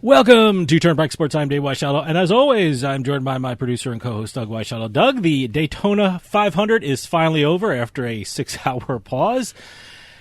Welcome to Turnpike Sports. I'm Dave Weischadle, and as always, I'm joined by my producer and co-host, Doug Weischadle. Doug, the Daytona 500 is finally over after a 6-hour pause,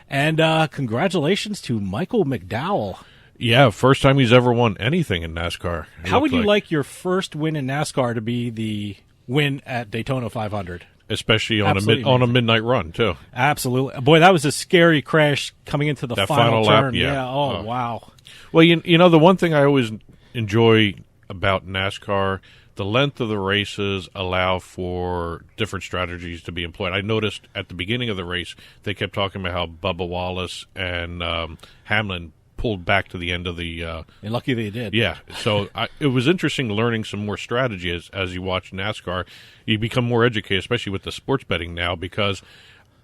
and congratulations to Michael McDowell. Yeah, first time he's ever won anything in NASCAR. How would you like your first win in NASCAR to be the win at Daytona 500? Especially on a midnight run, too. Absolutely. Boy, that was a scary crash coming into the final turn. Lap, yeah. Oh, wow. Well, you know, the one thing I always enjoy about NASCAR, the length of the races allow for different strategies to be employed. I noticed at the beginning of the race, they kept talking about how Bubba Wallace and Hamlin pulled back to the end of the... and lucky they did. Yeah, so it was interesting learning some more strategy as you watch NASCAR. You become more educated, especially with the sports betting now, because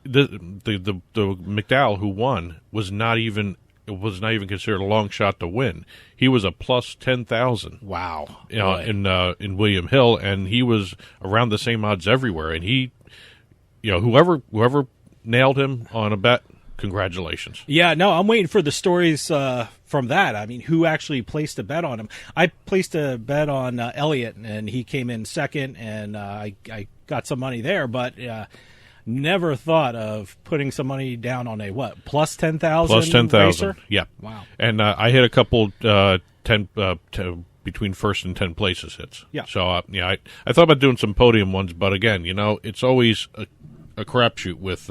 the McDowell who won was not even considered a long shot to win. He was a plus 10,000. Wow. In William Hill, and he was around the same odds everywhere. And he, whoever nailed him on a bet, congratulations. Yeah, no, I'm waiting for the stories from that. I mean, who actually placed a bet on him? I placed a bet on Elliott, and he came in second, and I got some money there, but never thought of putting some money down on a plus 10,000? Plus 10,000, yeah. Wow. And I hit a couple 10 between first and 10 places hits. Yeah. So, I thought about doing some podium ones, but again, it's always a crapshoot with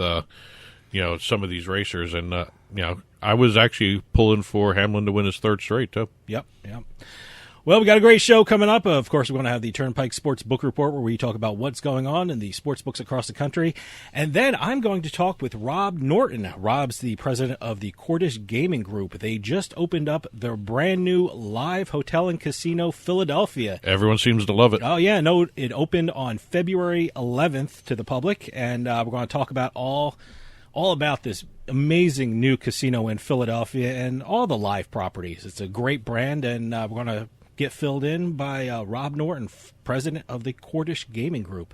some of these racers, and I was actually pulling for Hamlin to win his third straight too. Yep. Well, we got a great show coming up. Of course, we're going to have the Turnpike Sports Book Report, where we talk about what's going on in the sports books across the country. And then I'm going to talk with Rob Norton. Rob's the president of the Cordish Gaming Group. They just opened up their brand new live hotel and casino, Philadelphia. Everyone seems to love it. Oh, yeah. No, it opened on February 11th to the public, and we're going to talk about all about this amazing new casino in Philadelphia and all the live properties. It's a great brand, and we're going to get filled in by Rob Norton, president of the Cordish Gaming Group.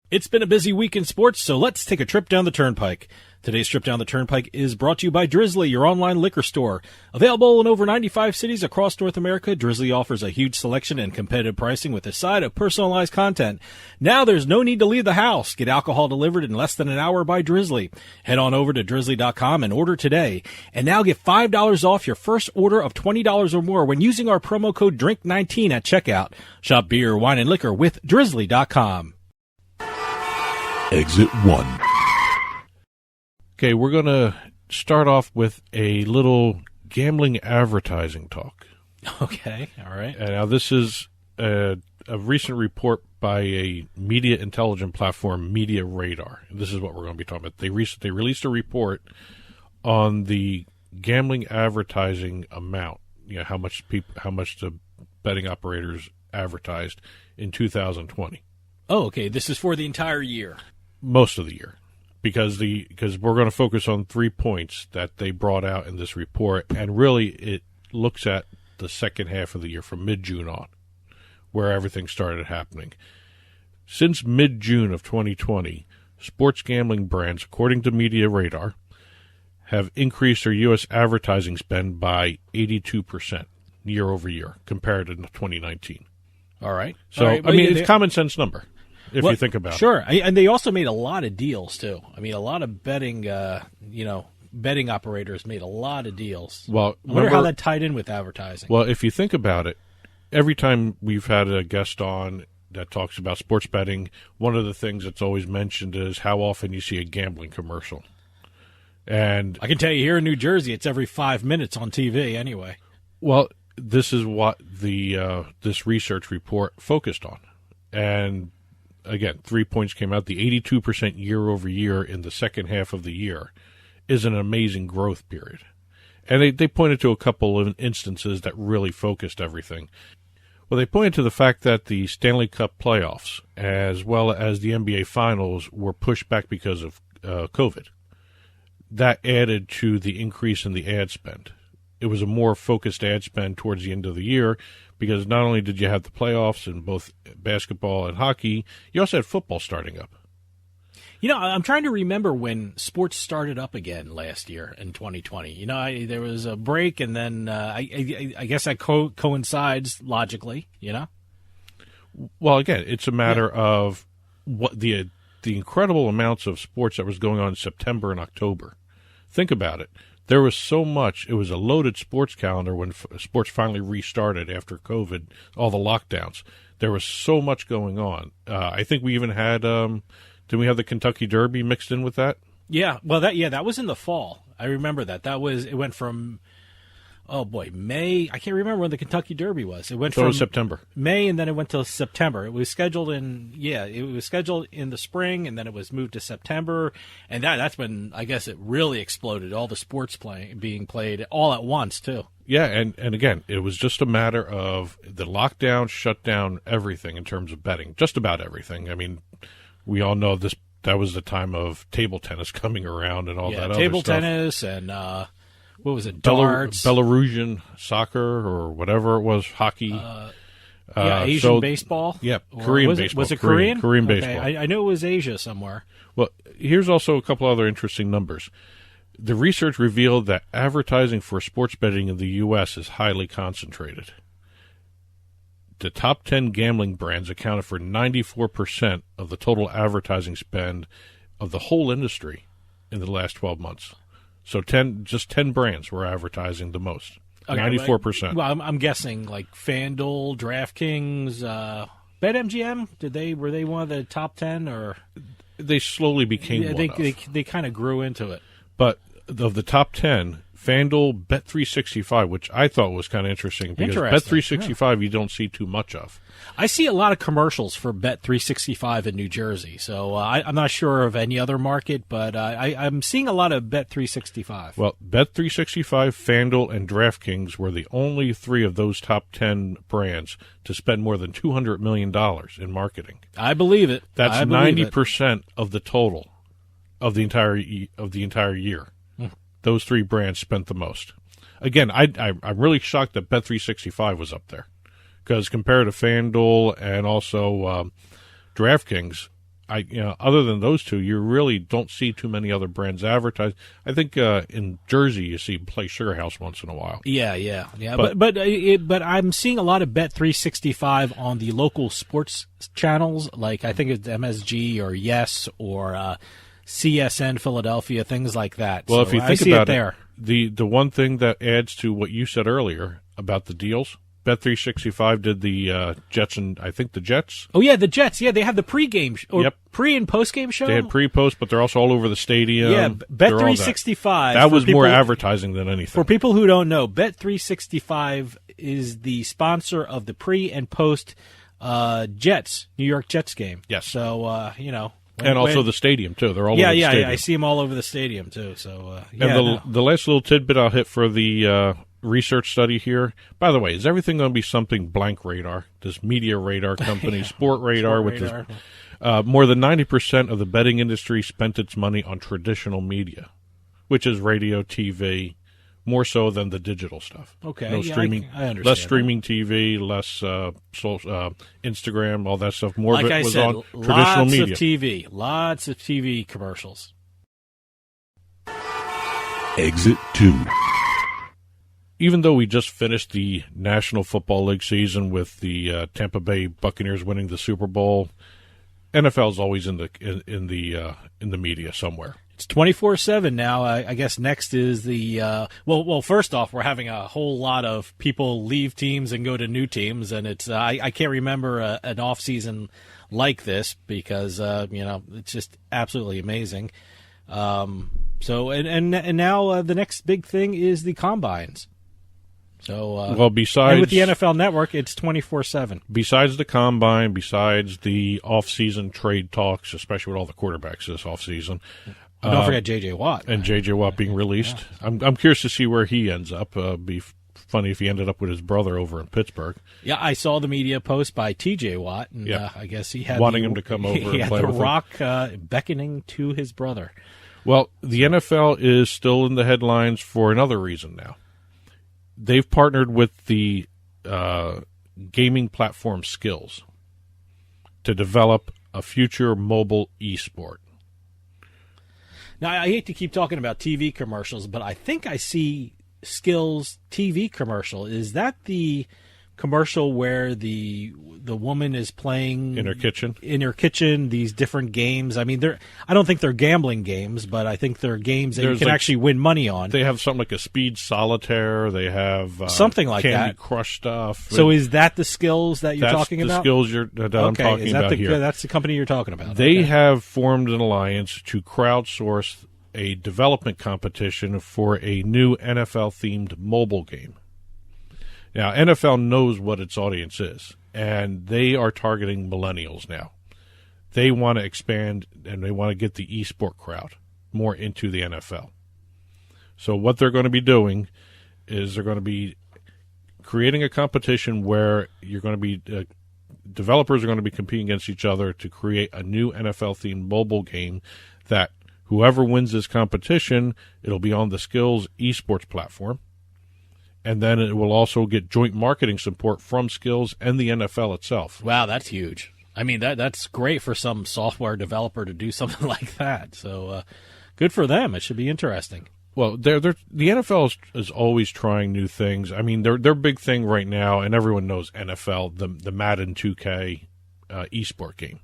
It's been a busy week in sports, so let's take a trip down the Turnpike. Today's trip down the Turnpike is brought to you by Drizzly, your online liquor store. Available in over 95 cities across North America, Drizzly offers a huge selection and competitive pricing with a side of personalized content. Now there's no need to leave the house. Get alcohol delivered in less than an hour by Drizzly. Head on over to drizzly.com and order today. And now get $5 off your first order of $20 or more when using our promo code DRINK19 at checkout. Shop beer, wine, and liquor with drizzly.com. Exit 1. Okay, we're going to start off with a little gambling advertising talk. Okay, all right. And now this is a recent report by a media intelligence platform, Media Radar. This is what we're going to be talking about. They released a report on the gambling advertising amount, how much the betting operators advertised in 2020. Oh, okay. This is for the entire year. Most of the year. Because we're going to focus on 3 points that they brought out in this report, and really it looks at the second half of the year from mid-June on, where everything started happening. Since mid-June of 2020, sports gambling brands, according to Media Radar, have increased their U.S. advertising spend by 82% year over year compared to 2019. All right. So, all right, it's a common sense number. If you think about it. Sure. And they also made a lot of deals, too. I mean, a lot of betting, betting operators made a lot of deals. Well, I wonder how that tied in with advertising. Well, if you think about it, every time we've had a guest on that talks about sports betting, one of the things that's always mentioned is how often you see a gambling commercial. And I can tell you here in New Jersey, it's every 5 minutes on TV anyway. Well, this is what this research report focused on. And again, 3 points came out. The 82% year over year in the second half of the year is an amazing growth period. And they pointed to a couple of instances that really focused everything. Well, they pointed to the fact that the Stanley Cup playoffs, as well as the NBA Finals, were pushed back because of COVID. That added to the increase in the ad spend. It was a more focused ad spend towards the end of the year because not only did you have the playoffs in both basketball and hockey, you also had football starting up. I'm trying to remember when sports started up again last year in 2020. There was a break, and then I guess that coincides logically. Well, again, it's a matter of what the incredible amounts of sports that was going on in September and October. Think about it. There was so much. It was a loaded sports calendar when sports finally restarted after COVID, all the lockdowns. There was so much going on. I think we even had, did we have the Kentucky Derby mixed in with that? Yeah, well, that was in the fall. I remember that. It went from, May. I can't remember when the Kentucky Derby was. It went from September. May, and then it went to September. It was scheduled in the spring, and then it was moved to September, and that's when I guess it really exploded. All the sports being played all at once too. Yeah, and again, it was just a matter of the lockdown shut down everything in terms of betting, just about everything. I mean, we all know that was the time of table tennis coming around and all that other stuff. Table tennis and what was it, darts? Belarusian soccer or whatever it was, hockey. Asian baseball. Yeah, Korean baseball. Was it Korean? Korean baseball. I knew it was Asia somewhere. Well, here's also a couple other interesting numbers. The research revealed that advertising for sports betting in the U.S. is highly concentrated. The top 10 gambling brands accounted for 94% of the total advertising spend of the whole industry in the last 12 months. So 10 brands were advertising the most. Okay, 94%. Well, I'm guessing like FanDuel, DraftKings, BetMGM. Were they one of the top 10 or? They slowly became one. They kind of grew into it. But of the top 10, FanDuel, Bet365, which I thought was kind of interesting because Bet365 you don't see too much of. I see a lot of commercials for Bet365 in New Jersey, so I'm not sure of any other market, but I'm seeing a lot of Bet365. Well, Bet365, FanDuel, and DraftKings were the only three of those top 10 brands to spend more than $200 million in marketing. I believe it. That's 90% of the total of the entire year. Those three brands spent the most. Again, I'm really shocked that Bet365 was up there because compared to FanDuel and also DraftKings, other than those two, you really don't see too many other brands advertised. I think in Jersey you see Play Sugar House once in a while. Yeah. But I'm seeing a lot of Bet365 on the local sports channels, like I think it's MSG or Yes or CSN Philadelphia, things like that. Well, so if you think about it, the one thing that adds to what you said earlier about the deals, Bet365 did the Jets and I think the Jets. Oh yeah, the Jets. Yeah, they have the pregame pre and postgame show. They had pre-post, but they're also all over the stadium. Yeah, Bet365. That was more advertising than anything. For people who don't know, Bet365 is the sponsor of the pre and post Jets, New York Jets game. Yes. So and also the stadium, too. They're all over the stadium. Yeah, I see them all over the stadium, too. So, the last little tidbit I'll hit for the research study here. By the way, is everything going to be something blank radar? This media radar company, Sport Radar, more than 90% of the betting industry spent its money on traditional media, which is radio, TV, more so than the digital stuff. Okay, no streaming, I understand. Less streaming TV, less Instagram, all that stuff. More of it was on traditional media. Lots of TV commercials. Exit 2. Even though we just finished the National Football League season with the Tampa Bay Buccaneers winning the Super Bowl, NFL is always in the media somewhere. It's 24/7 now. I guess next is the well. First off, we're having a whole lot of people leave teams and go to new teams, and it's I can't remember an off season like this because it's just absolutely amazing. So now the next big thing is the combines. So besides and with the NFL Network, it's 24/7. Besides the combine, besides the off-season trade talks, especially with all the quarterbacks this off-season. Don't forget J.J. Watt. And J.J. Watt being released. Yeah. I'm curious to see where he ends up. Be funny if he ended up with his brother over in Pittsburgh. Yeah, I saw the media post by T.J. Watt, and I guess he had wanting him to come over and play the with Rock beckoning to his brother. Well, the NFL is still in the headlines for another reason now. They've partnered with the gaming platform Skillz to develop a future mobile esport. Now, I hate to keep talking about TV commercials, but I think I see Skillz TV commercial. Is that the commercial where the woman is playing In her kitchen these different games? I mean, I don't think they're gambling games, but I think they're games that you can actually win money on. They have something like a speed solitaire. They have something like Candy that. Crush stuff. So is that the Skillz that you're talking about? That's the Skillz that I'm talking about here. That's the company you're talking about. They have formed an alliance to crowdsource a development competition for a new NFL-themed mobile game. Now, NFL knows what its audience is, and they are targeting millennials now. They want to expand, and they want to get the esport crowd more into the NFL. So what they're going to be doing is they're going to be creating a competition where you're going to be developers are going to be competing against each other to create a new NFL-themed mobile game that whoever wins this competition, it'll be on the Skillz esports platform. And then it will also get joint marketing support from Skillz and the NFL itself. Wow, that's huge. I mean, that's great for some software developer to do something like that. So good for them. It should be interesting. Well, the NFL is always trying new things. I mean, their big thing right now, and everyone knows NFL, the Madden 2K esport game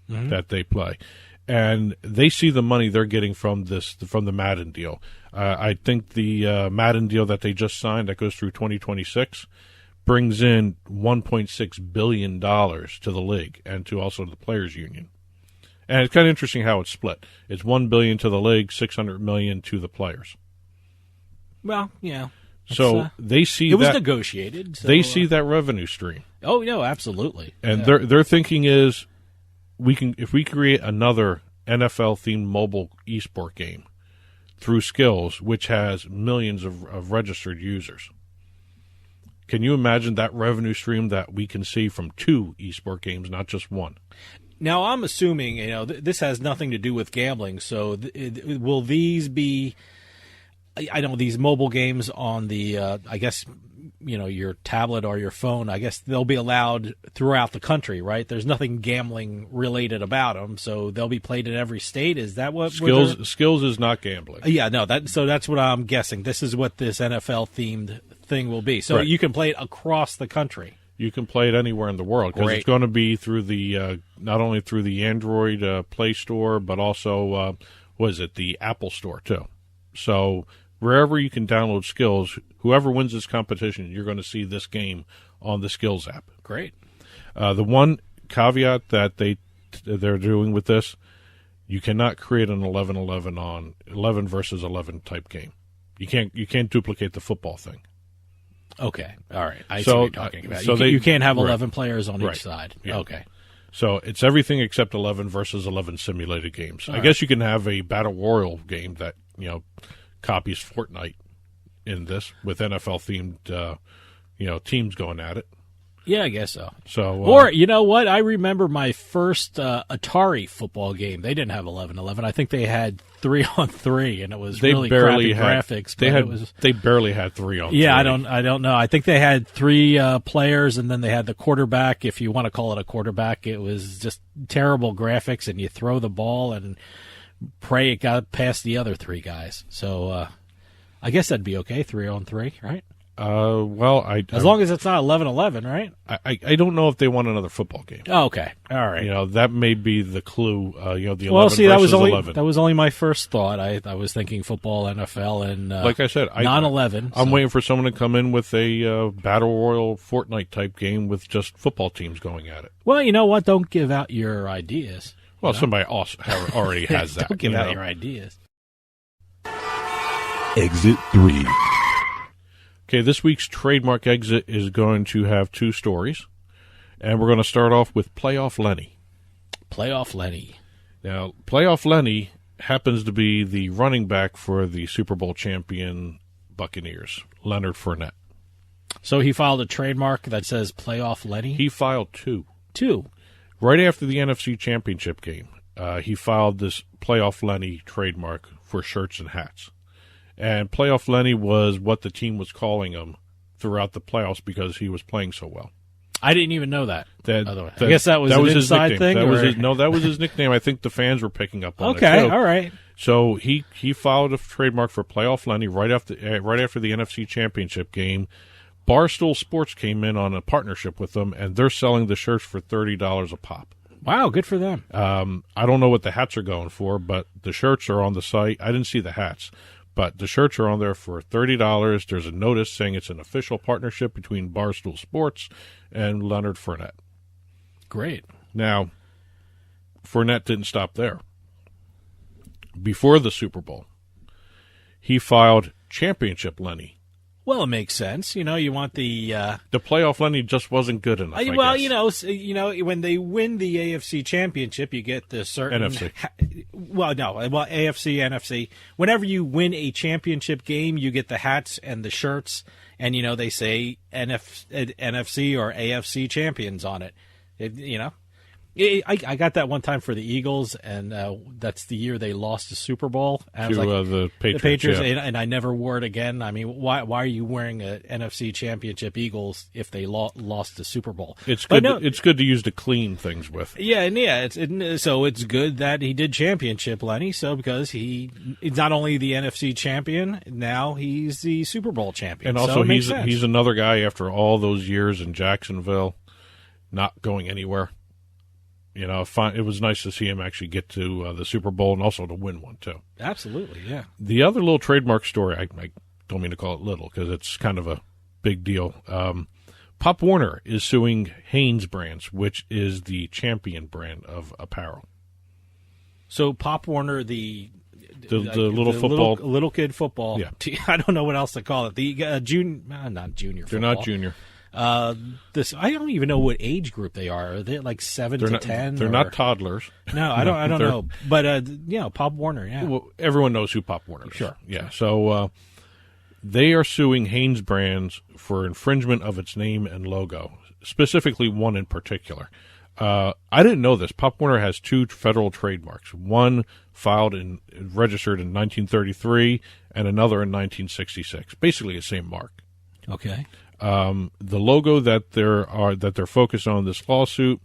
that they play. And they see the money they're getting from the Madden deal. I think the Madden deal that they just signed that goes through 2026 brings in $1.6 billion to the league and to also the players' union. And it's kind of interesting how it's split. It's $1 billion to the league, $600 million to the players. Well, yeah. So they see it was negotiated. So, they see that revenue stream. Oh no, absolutely. And their thinking is, if we create another NFL-themed mobile esport game through Skillz, which has millions of registered users, can you imagine that revenue stream that we can see from 2 esport games, not just one? Now, I'm assuming, this has nothing to do with gambling, so will these be, I know these mobile games on the, I guess, your tablet or your phone, I guess they'll be allowed throughout the country, right? There's nothing gambling related about them, so they'll be played in every state. Is that what Skillz is not gambling? Yeah, no. So that's what I'm guessing. This is what this NFL themed thing will be. So You can play it across the country. You can play it anywhere in the world because it's going to be through the not only through the Android Play Store, but also the Apple Store too. So wherever you can download Skillz, whoever wins this competition, you're going to see this game on the Skillz app. Great. The one caveat that they're doing with this, you cannot create an 11-11 on 11 versus 11 type game. You can't duplicate the football thing. Okay. All right. I see what you're talking about. So you can't have 11 players on each side. Yeah. Okay. So it's everything except 11 versus 11 simulated games. I guess you can have a battle royal game that, copies Fortnite in this with NFL-themed, teams going at it. Yeah, I guess so. So, or, you know what? I remember my first Atari football game. They didn't have 11-11. I think they had 3-on-3, and it was really crappy graphics. They barely had 3-on-3. Yeah, I don't know. I think they had 3 players, and then they had the quarterback. If you want to call it a quarterback, it was just terrible graphics, and you throw the ball and pray it got past the other 3 guys. So I guess that'd be okay, 3-on-3, right? As long as it's not 11-11, right? I don't know if they want another football game. Oh, okay, all right. That may be the clue. The 11 that was versus only 11. that was only my first thought. I was thinking football, NFL, and like I said, non-11. I'm waiting for someone to come in with a battle royal Fortnite type game with just football teams going at it. Well, you know what? Don't give out your ideas. Well, somebody also already has that. Don't give out your ideas. Exit 3. Okay, this week's trademark exit is going to have 2 stories, and we're going to start off with Playoff Lenny. Playoff Lenny. Now, Playoff Lenny happens to be the running back for the Super Bowl champion Buccaneers, Leonard Fournette. So he filed a trademark that says Playoff Lenny? He filed 2. 2? Right after the NFC Championship game, he filed this Playoff Lenny trademark for shirts and hats. And Playoff Lenny was what the team was calling him throughout the playoffs because he was playing so well. I didn't even know that. By the way, I That- guess that was an his inside nickname. thing. That was or- his, no, that was his nickname. I think the fans were picking up on it. Okay, too. all right. So he filed a trademark for Playoff Lenny right after the NFC Championship game. Barstool Sports came in on a partnership with them, and they're selling the shirts for $30 a pop. Wow, good for them. I don't know what the hats are going for, but the shirts are on the site. I didn't see the hats, but the shirts are on there for $30. There's a notice saying it's an official partnership between Barstool Sports and Leonard Fournette. Great. Now, Fournette didn't stop there. Before the Super Bowl, he filed Championship Lenny. Well, it makes sense. You know, you want the The playoff Lenny just wasn't good enough. I well, guess. you know, when they win the AFC Championship, you get the certain NFC. AFC, NFC. Whenever you win a championship game, you get the hats and the shirts, and you know they say NFC or AFC champions on it. I got that one time for the Eagles, and that's the year they lost the Super Bowl. And I was like, the Patriots. the Patriots, yeah. and I never wore it again. I mean, why are you wearing a NFC Championship Eagles if they lost the Super Bowl? It's But good. no- It's good to use to clean things with. so it's good that he did championship, Lenny. So because he's not only the NFC champion, now he's the Super Bowl champion. And So also, it makes sense. he's another guy after all those years in Jacksonville, not going anywhere. You know, it was nice to see him actually get to the Super Bowl and also to win one, too. Absolutely, yeah. The other little trademark story, I don't mean to call it little because it's kind of a big deal. Pop Warner is suing Hanes Brands, which is the champion brand of apparel. So Pop Warner, the little football. little kid football. Yeah. I don't know what else to call it. The not junior. They're football. not junior. I don't even know what age group they are. Are they like 7 to 10? They're not toddlers. No, I don't know. But Pop Warner. Yeah. Well, everyone knows who Pop Warner is. Sure. Yeah. So they are suing Hanes Brands for infringement of its name and logo, specifically one in particular. I didn't know this. Pop Warner has 2 federal trademarks. One registered in 1933, and another in 1966. Basically, the same mark. Okay. The logo that they're focused on in this lawsuit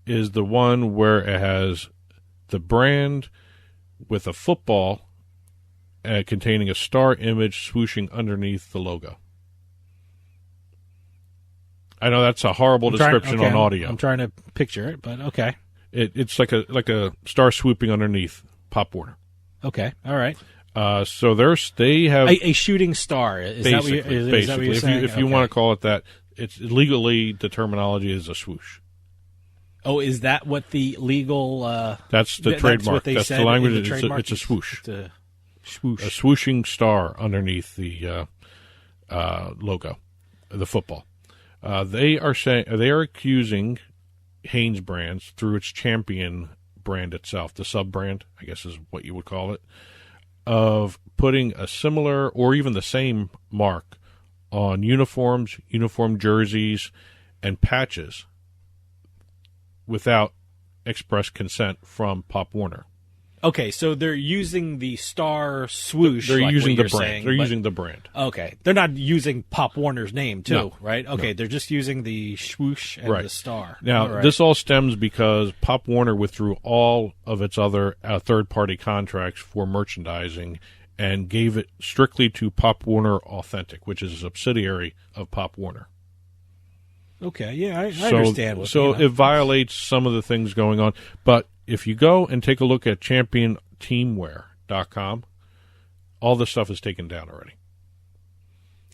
is the one where it has the brand with a football containing a star image swooshing underneath the logo. I know that's a horrible description on audio. I'm trying to picture it, but okay. It's like a star swooping underneath Pop Warner. Okay. All right. So they have A shooting star. Is that what you're, is that what you're saying? if you want to call it that, it's legally the terminology is a swoosh. Oh, is that what the legal? That's the that's trademark. what they That's said the language. in the trademark? It's a swoosh. It's a swoosh. A swooshing star underneath the logo, the football. They are accusing Hanes Brands through its champion brand itself, the sub brand, I guess is what you would call it, of putting a similar or even the same mark on uniforms, uniform jerseys, and patches without express consent from Pop Warner. Okay, so they're using the star swoosh. They're like using what the you're brand. saying, They're but- using the brand. Okay, they're not using Pop Warner's name too, No. right? Okay, they're just using the swoosh and Right. the star. Now, All right. this all stems because Pop Warner withdrew all of its other third-party contracts for merchandising and gave it strictly to Pop Warner Authentic, which is a subsidiary of Pop Warner. Okay, yeah, I understand. So it violates some of the things going on. But if you go and take a look at championteamwear.com, all this stuff is taken down already.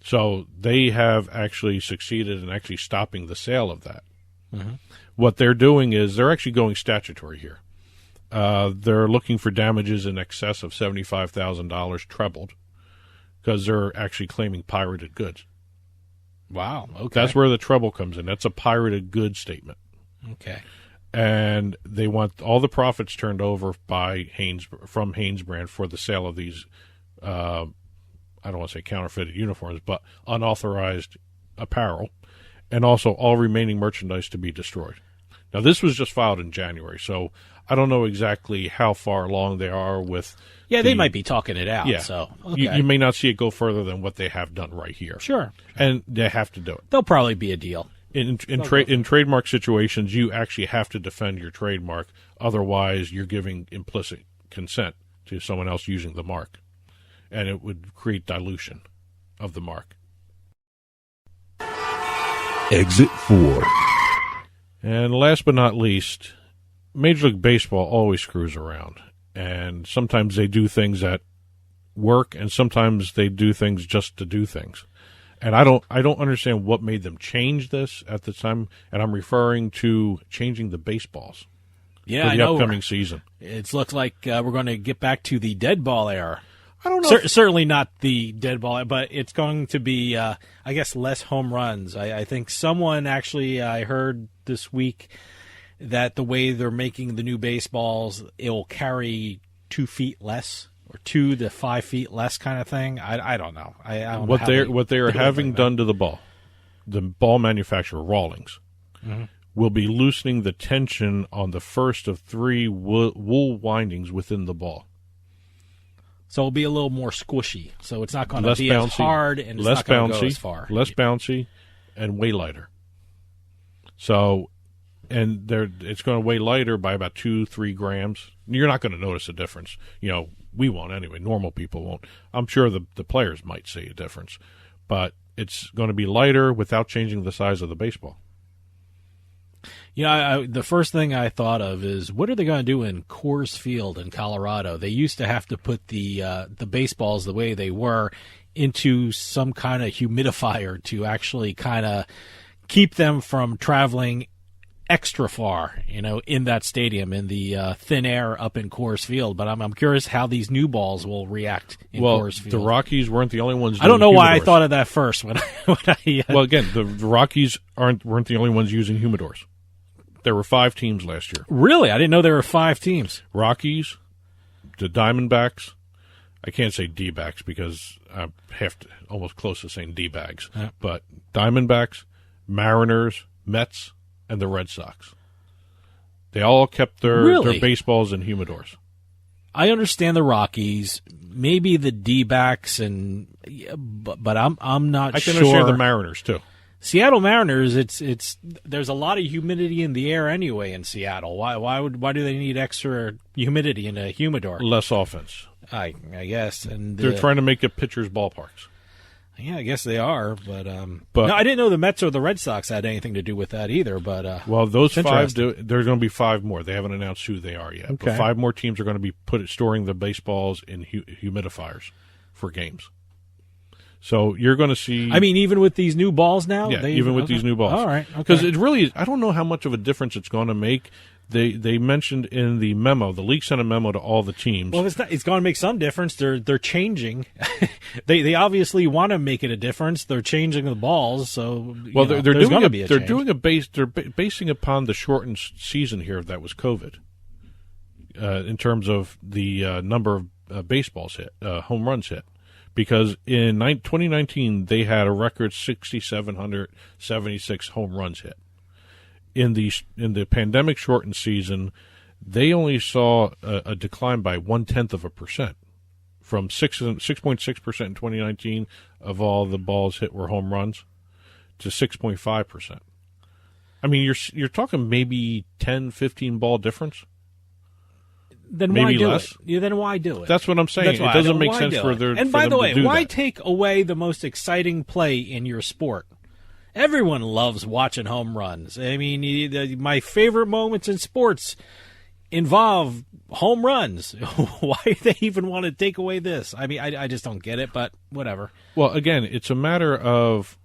So they have actually succeeded in actually stopping the sale of that. Mm-hmm. What they're doing is they're actually going statutory here. They're looking for damages in excess of $75,000 trebled because they're actually claiming pirated goods. Wow. Okay. That's where the treble comes in. That's a pirated goods statement. Okay. And they want all the profits turned over by from Hanes Brand for the sale of these, I don't want to say counterfeited uniforms, but unauthorized apparel, and also all remaining merchandise to be destroyed. Now, this was just filed in January, so I don't know exactly how far along they are with. Yeah, they might be talking it out. Yeah, So okay. you may not see it go further than what they have done right here. Sure. And they have to do it. There'll probably be a deal. In trademark situations, you actually have to defend your trademark. Otherwise, you're giving implicit consent to someone else using the mark, and it would create dilution of the mark. Exit 4. And last but not least, Major League Baseball always screws around, and sometimes they do things that work, and sometimes they do things just to do things. And I don't understand what made them change this at the time, and I'm referring to changing the baseballs for the upcoming season. It looks like we're going to get back to the dead ball era. I don't know. Certainly not the dead ball, but it's going to be, I guess, less home runs. I think someone actually, I heard this week that the way they're making the new baseballs, it will carry 2 feet less. Or 2 to 5 feet less, kind of thing. I don't know. I don't know what they are having done to the ball manufacturer Rawlings, will be loosening the tension on the first of 3 wool windings within the ball. So it'll be a little more squishy. So it's not going to Less be bouncy, as hard, and it's less not going to bouncy, go as far. less bouncy, and way lighter. So, and it's going to weigh lighter by about 2-3 grams. You're not going to notice a difference. We won't anyway. Normal people won't. I'm sure the players might see a difference, but it's going to be lighter without changing the size of the baseball. The first thing I thought of is, what are they going to do in Coors Field in Colorado? They used to have to put the baseballs the way they were into some kind of humidifier to actually kind of keep them from traveling extra far, in that stadium, in the thin air up in Coors Field. But I'm curious how these new balls will react in Coors Field. The Rockies weren't the only ones doing I don't know why I humidors. thought of that first. Well, again, the Rockies weren't the only ones using humidors. There were 5 teams last year. Really? I didn't know there were 5 teams. Rockies, the Diamondbacks. I can't say D-backs because I have to almost close to saying D-bags. Yeah. But Diamondbacks, Mariners, Mets, and the Red Sox. They all kept their baseballs in humidors. I understand the Rockies, maybe the D-backs, but I'm not sure. I can understand the Mariners too. Seattle Mariners, there's a lot of humidity in the air anyway in Seattle. Why do they need extra humidity in a humidor? Less offense. I guess, and they're trying to make it pitchers' ballparks. Yeah, I guess they are, but no, I didn't know the Mets or the Red Sox had anything to do with that either. But well, those 5 there's going to be 5 more. They haven't announced who they are yet. Okay. But 5 more teams are going to be storing the baseballs in humidifiers for games. So you're going to see. I mean, even with these new balls now. Yeah, even with these new balls. All right, because it really, I don't know how much of a difference it's going to make. They mentioned in the memo, the league sent a memo to all the teams. Well, it's going to make some difference. They're changing. they obviously want to make it a difference. They're changing the balls, so they're basing upon the shortened season here that was COVID. In terms of the number of baseballs hit, home runs hit, because in 2019 they had a record 6,776 home runs hit. In the pandemic shortened season, they only saw a decline by 0.1%, from 6.6% in 2019 of all the balls hit were home runs to 6.5%. I mean, you're talking maybe 10, 15 ball difference. Then maybe why do less. it? Yeah, then why do it? That's what I'm saying. It doesn't make sense for their. And by the way, why that. take away the most exciting play in your sport? Everyone loves watching home runs. I mean, my favorite moments in sports involve home runs. Why do they even want to take away this? I mean, I just don't get it, but whatever. Well, again, it's a matter of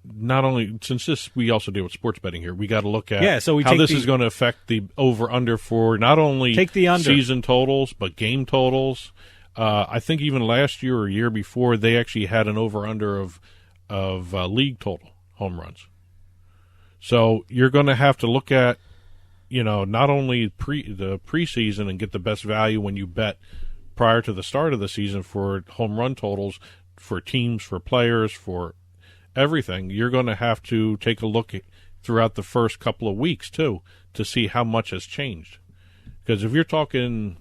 not only, since we also deal with sports betting here, we got to look at how this is going to affect the over-under for not only season totals, but game totals. I think even last year or year before, they actually had an over-under of league total home runs. So you're going to have to look at, not only the preseason and get the best value when you bet prior to the start of the season for home run totals, for teams, for players, for everything. You're going to have to take a look throughout the first couple of weeks, too, to see how much has changed. Because if you're talking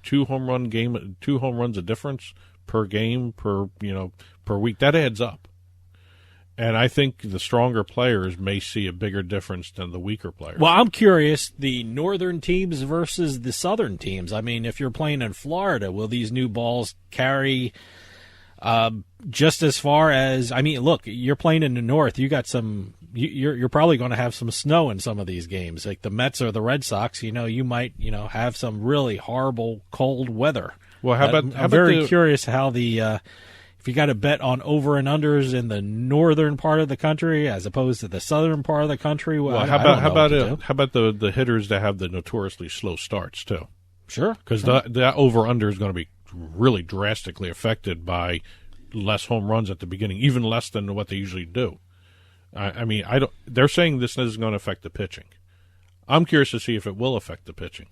2 home runs a difference per game, per week, that adds up. And I think the stronger players may see a bigger difference than the weaker players. Well, I'm curious, the northern teams versus the southern teams. I mean, if you're playing in Florida, will these new balls carry just as far as, I mean, look, you're playing in the north. You got some, you're probably going to have some snow in some of these games. Like the Mets or the Red Sox, you might, have some really horrible cold weather. Well, I'm very curious how if you got to bet on over and unders in the northern part of the country as opposed to the southern part of the country. Well, how about the hitters that have the notoriously slow starts too? Sure, because that over under is going to be really drastically affected by less home runs at the beginning, even less than what they usually do. I mean, they're saying this isn't going to affect the pitching. I'm curious to see if it will affect the pitching.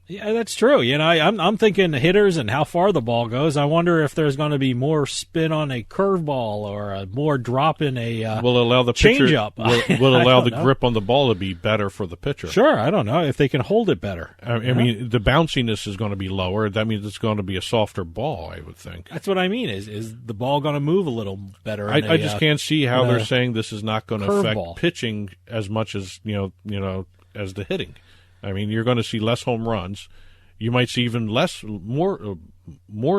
Yeah, that's true. I'm thinking hitters and how far the ball goes. I wonder if there's going to be more spin on a curveball or a more drop in a will allow the change up. Will allow the grip on the ball to be better for the pitcher. Sure, I don't know if they can hold it better. I mean, the bounciness is going to be lower. That means it's going to be a softer ball, I would think. That's what I mean. Is the ball going to move a little better? I just can't see how they're saying this is not going to affect ball. Pitching as much as as the hitting. I mean, you're going to see less home runs. You might see even more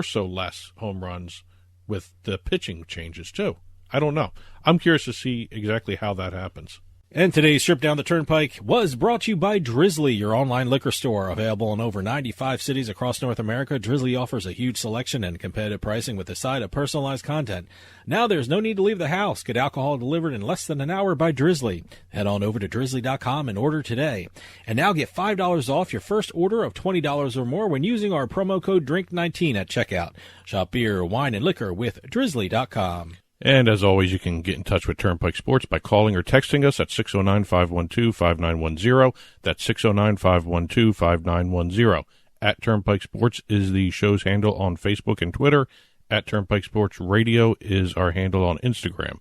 so less home runs with the pitching changes too. I don't know. I'm curious to see exactly how that happens. And today's trip down the Turnpike was brought to you by Drizzly, your online liquor store. Available in over 95 cities across North America, Drizzly offers a huge selection and competitive pricing with a side of personalized content. Now there's no need to leave the house. Get alcohol delivered in less than an hour by Drizzly. Head on over to drizzly.com and order today. And now get $5 off your first order of $20 or more when using our promo code DRINK19 at checkout. Shop beer, wine, and liquor with drizzly.com. And as always, you can get in touch with Turnpike Sports by calling or texting us at 609-512-5910. That's 609-512-5910. At Turnpike Sports is the show's handle on Facebook and Twitter. At Turnpike Sports Radio is our handle on Instagram.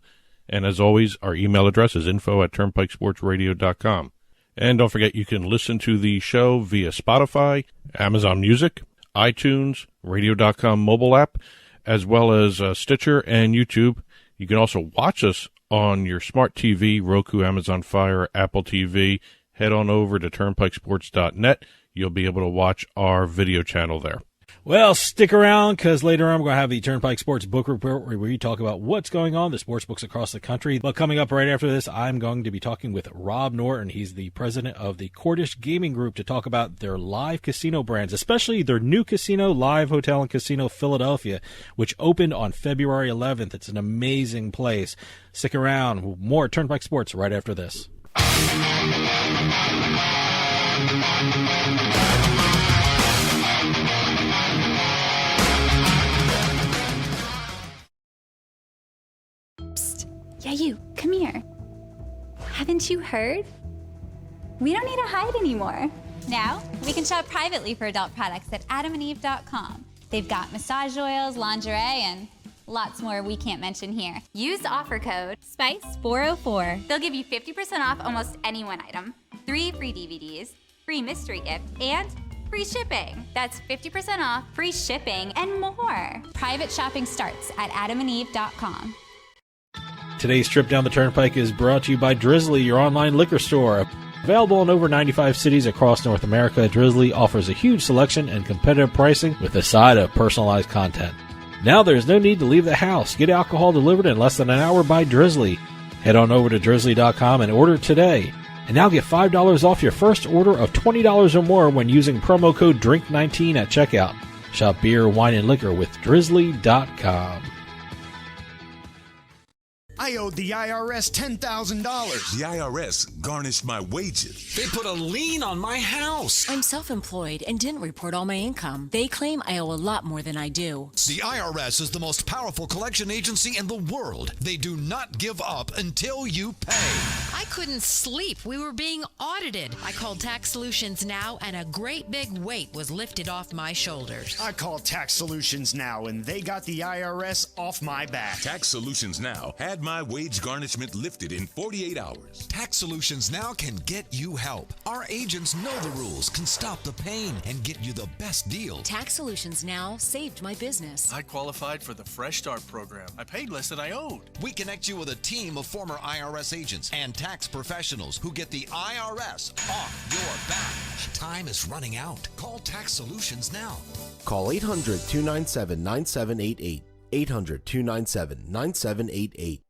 And as always, our email address is info@turnpikesportsradio.com. And don't forget, you can listen to the show via Spotify, Amazon Music, iTunes, radio.com mobile app, as well as Stitcher and YouTube. You can also watch us on your smart TV, Roku, Amazon Fire, Apple TV. Head on over to turnpikesports.net. You'll be able to watch our video channel there. Well, stick around because later on we're going to have the Turnpike Sports Book Report where we talk about what's going on, the sports books across the country. But coming up right after this, I'm going to be talking with Rob Norton. He's the president of the Cordish Gaming Group to talk about their live casino brands, especially their new casino, Live Hotel and Casino Philadelphia, which opened on February 11th. It's an amazing place. Stick around. More Turnpike Sports right after this. Yeah, you, come here. Haven't you heard? We don't need to hide anymore. Now, we can shop privately for adult products at adamandeve.com. They've got massage oils, lingerie, and lots more we can't mention here. Use offer code SPICE404. They'll give you 50% off almost any one item, 3 free DVDs, free mystery gift, and free shipping. That's 50% off, free shipping, and more. Private shopping starts at adamandeve.com. Today's trip down the Turnpike is brought to you by Drizzly, your online liquor store. Available in over 95 cities across North America, Drizzly offers a huge selection and competitive pricing with a side of personalized content. Now there's no need to leave the house. Get alcohol delivered in less than an hour by Drizzly. Head on over to drizzly.com and order today. And now get $5 off your first order of $20 or more when using promo code DRINK19 at checkout. Shop beer, wine, and liquor with drizzly.com. I owed the IRS $10,000. The IRS garnished my wages. They put a lien on my house. I'm self-employed and didn't report all my income. They claim I owe a lot more than I do. The IRS is the most powerful collection agency in the world. They do not give up until you pay. I couldn't sleep. We were being audited. I called Tax Solutions Now, and a great big weight was lifted off my shoulders. I called Tax Solutions Now, and they got the IRS off my back. Tax Solutions Now had my my wage garnishment lifted in 48 hours. Tax Solutions Now can get you help. Our agents know the rules, can stop the pain, and get you the best deal. Tax Solutions Now saved my business. I qualified for the Fresh Start program. I paid less than I owed. We connect you with a team of former IRS agents and tax professionals who get the IRS off your back. Time is running out. Call Tax Solutions now. Call 800-297-9788. 800-297-9788.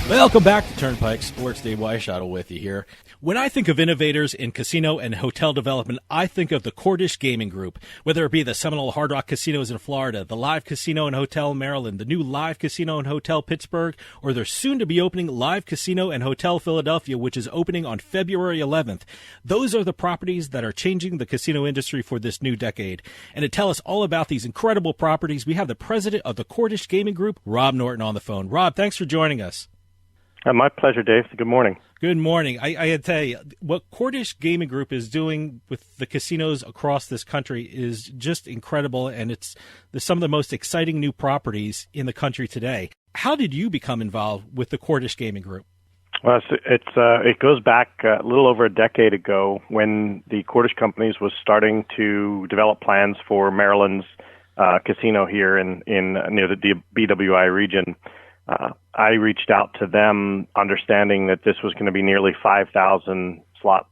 Welcome back to Turnpike Sports. David Weischadle with you here. When I think of innovators in casino and hotel development, I think of the Cordish Gaming Group. Whether it be the Seminole Hard Rock Casinos in Florida, the Live Casino and Hotel in Maryland, the new Live Casino and Hotel Pittsburgh, or their soon-to-be opening Live Casino and Hotel Philadelphia, which is opening on February 11th. Those are the properties that are changing the casino industry for this new decade. And to tell us all about these incredible properties, we have the president of the Cordish Gaming Group, Rob Norton, on the phone. Rob, thanks for joining us. My pleasure, Dave. Good morning. Good morning. I had to tell you, what Cordish Gaming Group is doing with the casinos across this country is just incredible, and it's some of the most exciting new properties in the country today. How did you become involved with the Cordish Gaming Group? Well, it goes back a little over a decade ago when the Cordish companies was starting to develop plans for Maryland's casino here in near the BWI region. I reached out to them understanding that this was going to be nearly 5,000 slot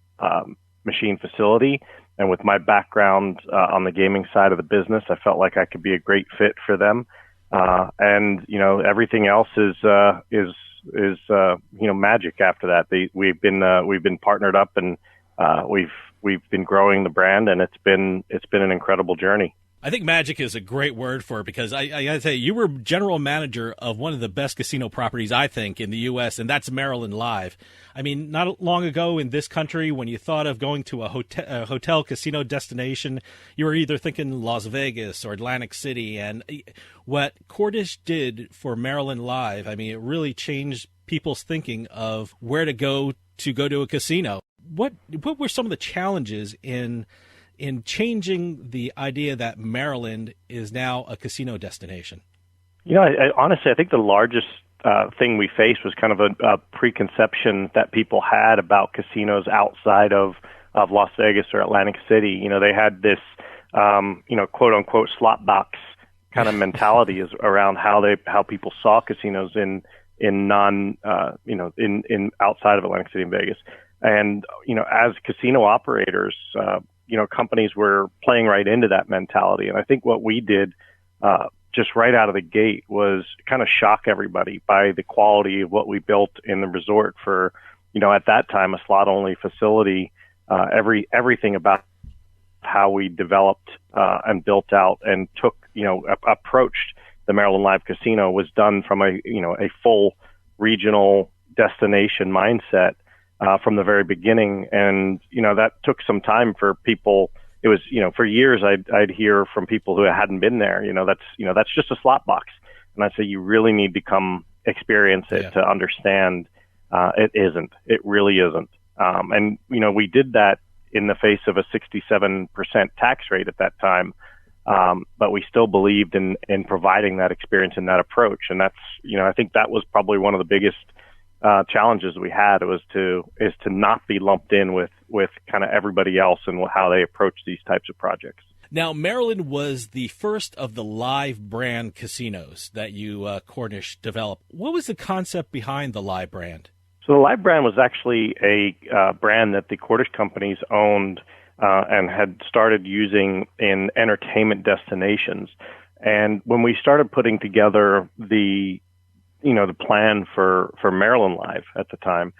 machine facility. And with my background on the gaming side of the business, I felt like I could be a great fit for them. And, you know, everything else is magic after that. We've been partnered up and we've been growing the brand, and it's been an incredible journey. I think magic is a great word for it, because I got to tell you, you were general manager of one of the best casino properties, I think, in the U.S., and that's Maryland Live. I mean, not long ago in this country, when you thought of going to a hotel casino destination, you were either thinking Las Vegas or Atlantic City. And what Cordish did for Maryland Live, I mean, it really changed people's thinking of where to go to a casino. What were some of the challenges in changing the idea that Maryland is now a casino destination? You know, honestly, I think the largest thing we faced was kind of a preconception that people had about casinos outside of Las Vegas or Atlantic City. You know, they had this, quote unquote slot box kind of mentality around how people saw casinos in outside of Atlantic City and Vegas. And, you know, as casino operators, companies were playing right into that mentality. And I think what we did just right out of the gate was kind of shock everybody by the quality of what we built in the resort for, you know, at that time, a slot-only facility. Everything about how we developed and built out and took, approached the Maryland Live Casino was done from a full regional destination mindset. From the very beginning. And, that took some time for people. It was, for years I'd hear from people who hadn't been there, that's just a slot box. And I'd say, you really need to come experience it to understand. It isn't, it really isn't. And, we did that in the face of a 67% tax rate at that time. But we still believed in providing that experience and that approach. And that's, I think that was probably one of the biggest challenges we had is to not be lumped in with kind of everybody else and how they approach these types of projects. Now, Maryland was the first of the Live brand casinos that you, Cordish, developed. What was the concept behind the Live brand? So the Live brand was actually a brand that the Cordish companies owned and had started using in entertainment destinations. And when we started putting together the plan for Maryland Live at the time,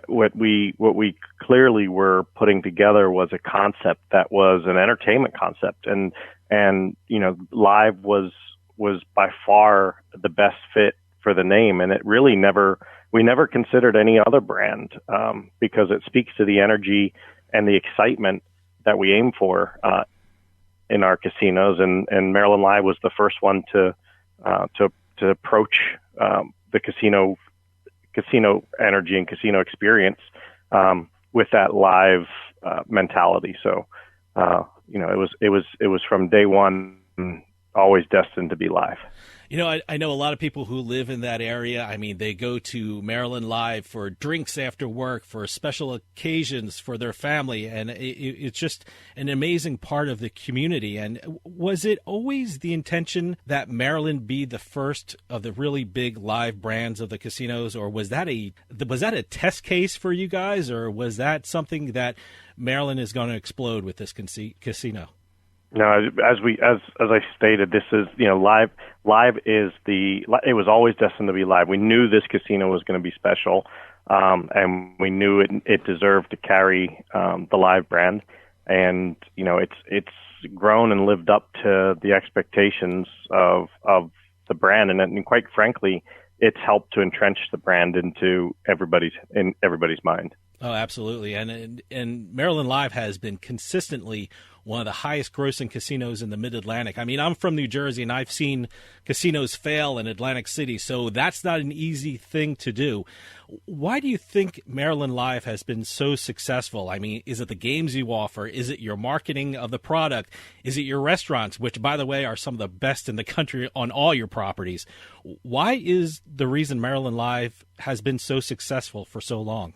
what we clearly were putting together was a concept that was an entertainment concept, and Live was by far the best fit for the name, and it really we never considered any other brand because it speaks to the energy and the excitement that we aim for in our casinos. And Maryland Live was the first one to approach the casino energy and casino experience with that live mentality. So it was from day one always destined to be live. I know a lot of people who live in that area. I mean, they go to Maryland Live for drinks after work, for special occasions for their family, and it's just an amazing part of the community. And was it always the intention that Maryland be the first of the really big live brands of the casinos, or was that a test case for you guys, or was that something that Maryland is going to explode with this casino? No, as I stated, this is, live. Live is it was always destined to be live. We knew this casino was going to be special, and we knew it deserved to carry the live brand. And it's grown and lived up to the expectations of the brand, and quite frankly, it's helped to entrench the brand into everybody's mind. Oh, absolutely. And Maryland Live has been consistently one of the highest grossing casinos in the Mid-Atlantic. I mean, I'm from New Jersey, and I've seen casinos fail in Atlantic City, so that's not an easy thing to do. Why do you think Maryland Live has been so successful? I mean, is it the games you offer? Is it your marketing of the product? Is it your restaurants, which, by the way, are some of the best in the country on all your properties? Why is the reason Maryland Live has been so successful for so long?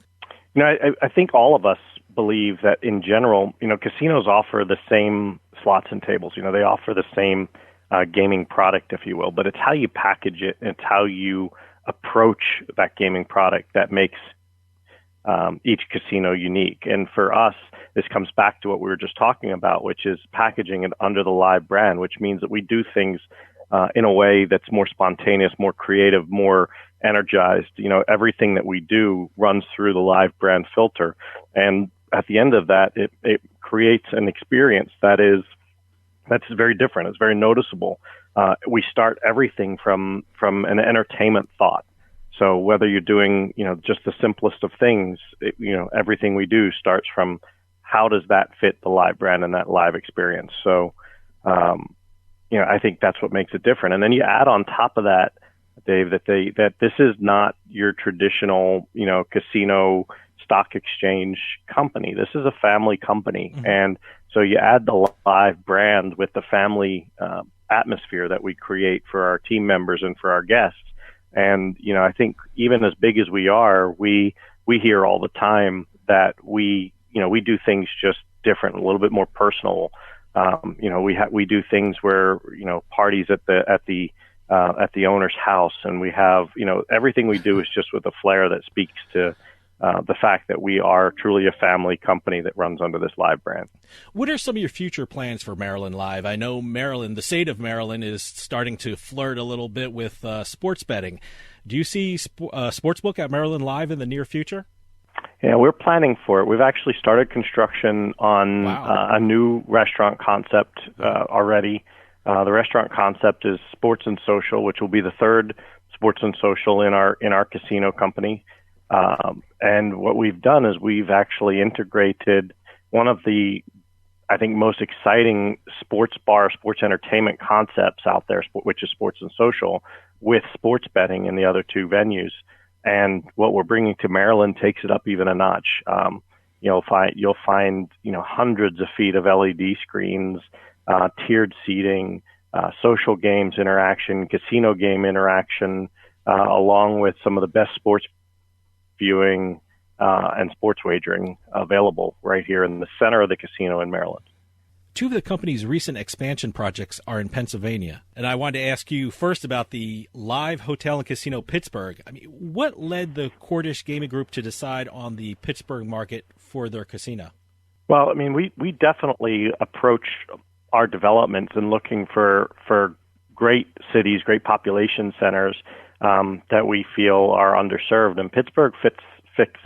I think all of us believe that in general, casinos offer the same slots and tables. They offer the same gaming product, if you will, but it's how you package it and it's how you approach that gaming product that makes each casino unique. And for us, this comes back to what we were just talking about, which is packaging it under the Live brand, which means that we do things in a way that's more spontaneous, more creative, more energized. Everything that we do runs through the Live brand filter. And at the end of that, it creates an experience that's very different. It's very noticeable. We start everything from an entertainment thought. So whether you're doing, just the simplest of things, everything we do starts from how does that fit the Live brand and that Live experience. So, I think that's what makes it different. And then you add on top of that, Dave, that this is not your traditional, casino stock exchange company. This is a family company. Mm-hmm. And so you add the Live brand with the family atmosphere that we create for our team members and for our guests. And, I think even as big as we are, we hear all the time that we do things just different, a little bit more personal. We do things where, parties at the owner's house, and we have, everything we do is just with a flair that speaks to the fact that we are truly a family company that runs under this Live brand. What are some of your future plans for Maryland Live? I know the state of Maryland is starting to flirt a little bit with sports betting. Do you see sportsbook at Maryland Live in the near future? Yeah, we're planning for it. We've actually started construction on a new restaurant concept already. The restaurant concept is Sports and Social, which will be the third Sports and Social in our casino company. And what we've done is we've actually integrated one of the, I think, most exciting sports entertainment concepts out there, which is Sports and Social, with sports betting in the other two venues. And what we're bringing to Maryland takes it up even a notch. You'll find hundreds of feet of LED screens, tiered seating, social games interaction, casino game interaction, along with some of the best sports viewing and sports wagering available right here in the center of the casino in Maryland. Two of the company's recent expansion projects are in Pennsylvania, and I wanted to ask you first about the Live Hotel and Casino Pittsburgh. I mean, what led the Cordish Gaming Group to decide on the Pittsburgh market for their casino? Well, I mean, we definitely approach our developments and looking for great cities, great population centers that we feel are underserved, and Pittsburgh fits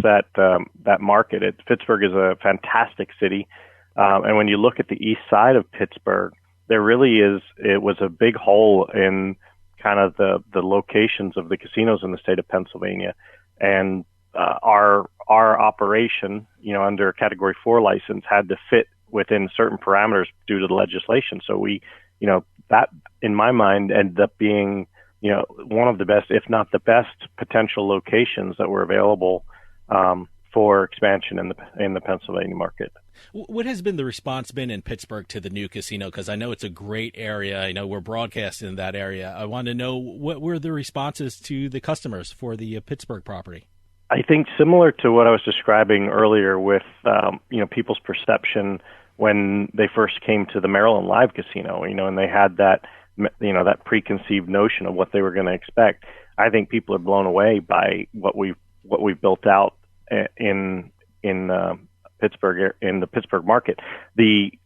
that market. Pittsburgh is a fantastic city. And when you look at the east side of Pittsburgh, it was a big hole in kind of the locations of the casinos in the state of Pennsylvania. And our our operation, under a Category 4 license, had to fit within certain parameters due to the legislation. So we, that in my mind ended up being, one of the best, if not the best, potential locations that were available for expansion in the Pennsylvania market. What has been the response been in Pittsburgh to the new casino? Because I know it's a great area. I know we're broadcasting in that area. I want to know what were the responses to the customers for the Pittsburgh property? I think similar to what I was describing earlier with, people's perception when they first came to the Maryland Live Casino, and they had that, that preconceived notion of what they were going to expect. I think people are blown away by what we've built out in Pittsburgh, in the Pittsburgh market. We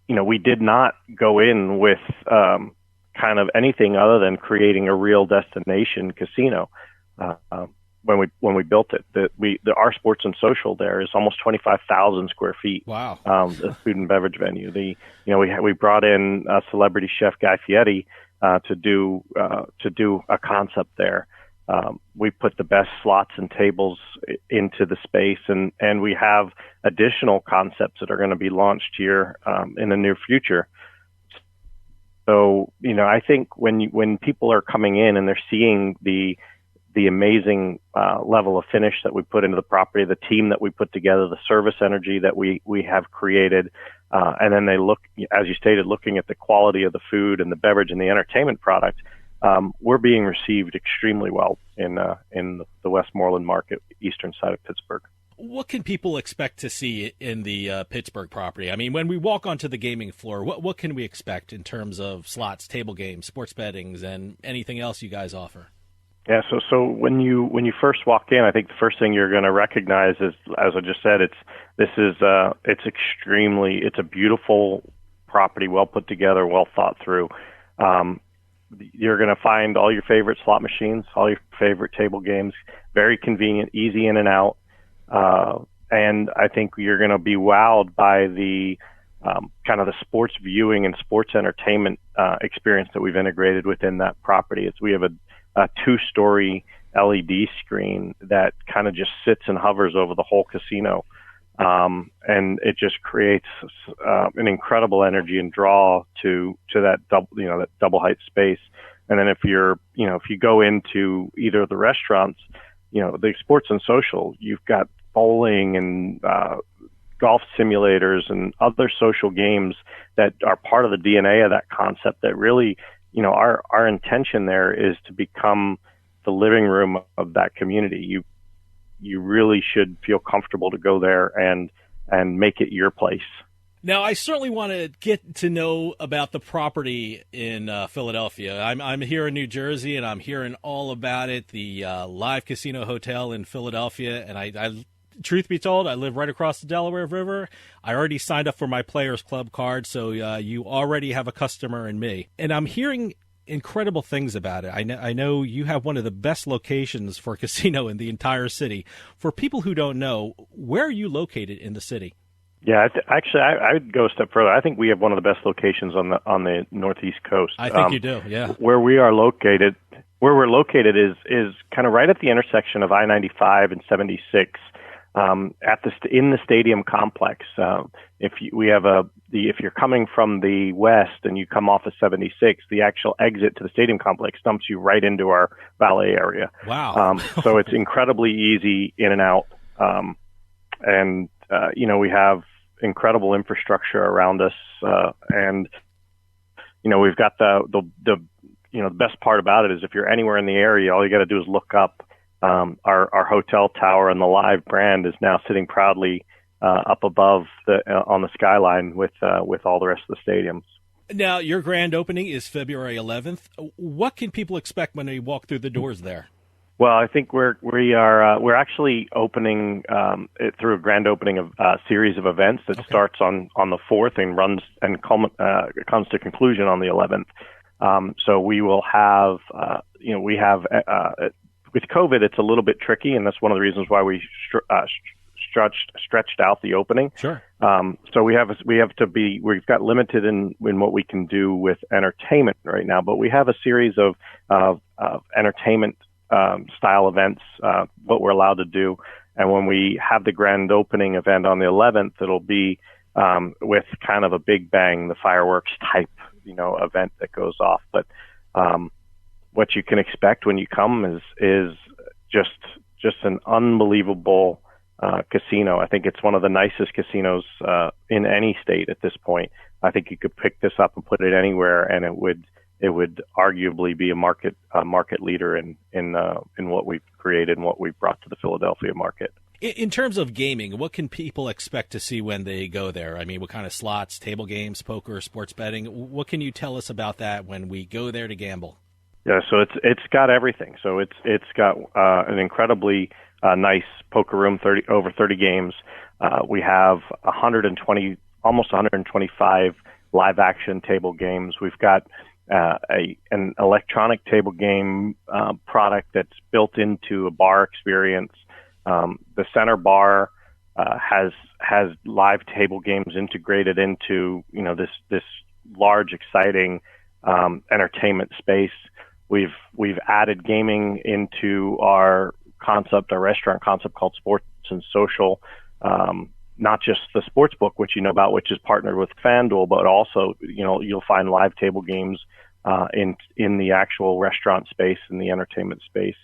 did not go in with kind of anything other than creating a real destination casino. When we built it, our sports and social there is almost 25,000 square feet. Wow. The food and beverage venue. We brought in celebrity chef Guy Fieri to do a concept there. We put the best slots and tables into the space, and we have additional concepts that are going to be launched here in the near future. So, I think when people are coming in and they're seeing the amazing level of finish that we put into the property, the team that we put together, the service energy that we have created, and then they look, as you stated, looking at the quality of the food and the beverage and the entertainment product, we're being received extremely well in the Westmoreland market, eastern side of Pittsburgh. What can people expect to see in the Pittsburgh property? I mean, when we walk onto the gaming floor, what can we expect in terms of slots, table games, sports bettings, and anything else you guys offer? Yeah, so when you first walk in, I think the first thing you're going to recognize is, as I just said, it's a beautiful property, well put together, well thought through. You're going to find all your favorite slot machines, all your favorite table games, very convenient, easy in and out. And I think you're going to be wowed by the kind of the sports viewing and sports entertainment experience that we've integrated within that property. We have a 2-story LED screen that kind of just sits and hovers over the whole casino. And it just creates an incredible energy and draw to that double height space. And then if you go into either of the restaurants, the sports and social, you've got bowling and golf simulators and other social games that are part of the DNA of that concept that really, our intention there is to become the living room of that community. You really should feel comfortable to go there and make it your place. Now, I certainly want to get to know about the property in Philadelphia. I'm here in New Jersey, and I'm hearing all about it, the Live Casino Hotel in Philadelphia. And I truth be told, I live right across the Delaware River. I already signed up for my Players Club card, so you already have a customer in me. And I'm hearing incredible things about it. I know you have one of the best locations for a casino in the entire city. For people who don't know, where are you located in the city? Yeah, actually, I would go a step further. I think we have one of the best locations on the northeast coast. I think you do, yeah. Where we're located is kind of right at the intersection of I-95 and 76. In the stadium complex. If you're coming from the west and you come off of 76, the actual exit to the stadium complex dumps you right into our valet area. Wow. So it's incredibly easy in and out. We have incredible infrastructure around us. We've got the best part about it is if you're anywhere in the area, all you got to do is look up. Our hotel tower and the Live brand is now sitting proudly up above on the skyline with all the rest of the stadiums. Now, your grand opening is February 11th. What can people expect when they walk through the doors there? Well, I think we're actually opening it through a grand opening of a series of events that starts on the 4th and runs and comes to conclusion on the 11th. So we will have with COVID, it's a little bit tricky, and that's one of the reasons why we stretched out the opening. Sure. So we've got limited in what we can do with entertainment right now, but we have a series of entertainment style events, what we're allowed to do, And when we have the grand opening event on the 11th, it'll be with kind of a big bang, the fireworks type, event that goes off. But what you can expect when you come is just an unbelievable casino. I think it's one of the nicest casinos in any state at this point. I think you could pick this up and put it anywhere, and it would arguably be a market leader in what we've created and what we've brought to the Philadelphia market. In terms of gaming, what can people expect to see when they go there? I mean, what kind of slots, table games, poker, sports betting? What can you tell us about that when we go there to gamble? Yeah, so it's got everything. So it's got an incredibly nice poker room, over 30 games. We have almost 125 live action table games. We've got an electronic table game product that's built into a bar experience. The center bar has live table games integrated into this large, exciting entertainment space. We've added gaming into our restaurant concept called Sports and Social. Not just the sports book, which you know about, which is partnered with FanDuel, but also you'll find live table games in the actual restaurant space and the entertainment space.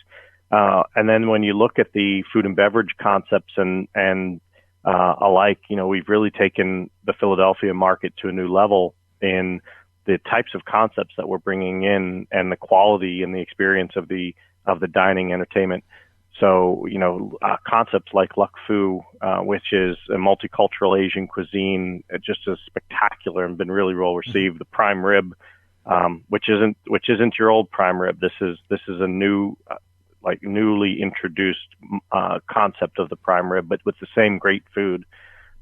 And then when you look at the food and beverage concepts and alike, we've really taken the Philadelphia market to a new level in the types of concepts that we're bringing in and the quality and the experience of the dining entertainment. So, concepts like Luck Fu, which is a multicultural Asian cuisine, just as spectacular and been really well received. The prime rib, which isn't your old prime rib. This is a new, newly introduced concept of the prime rib, but with the same great food.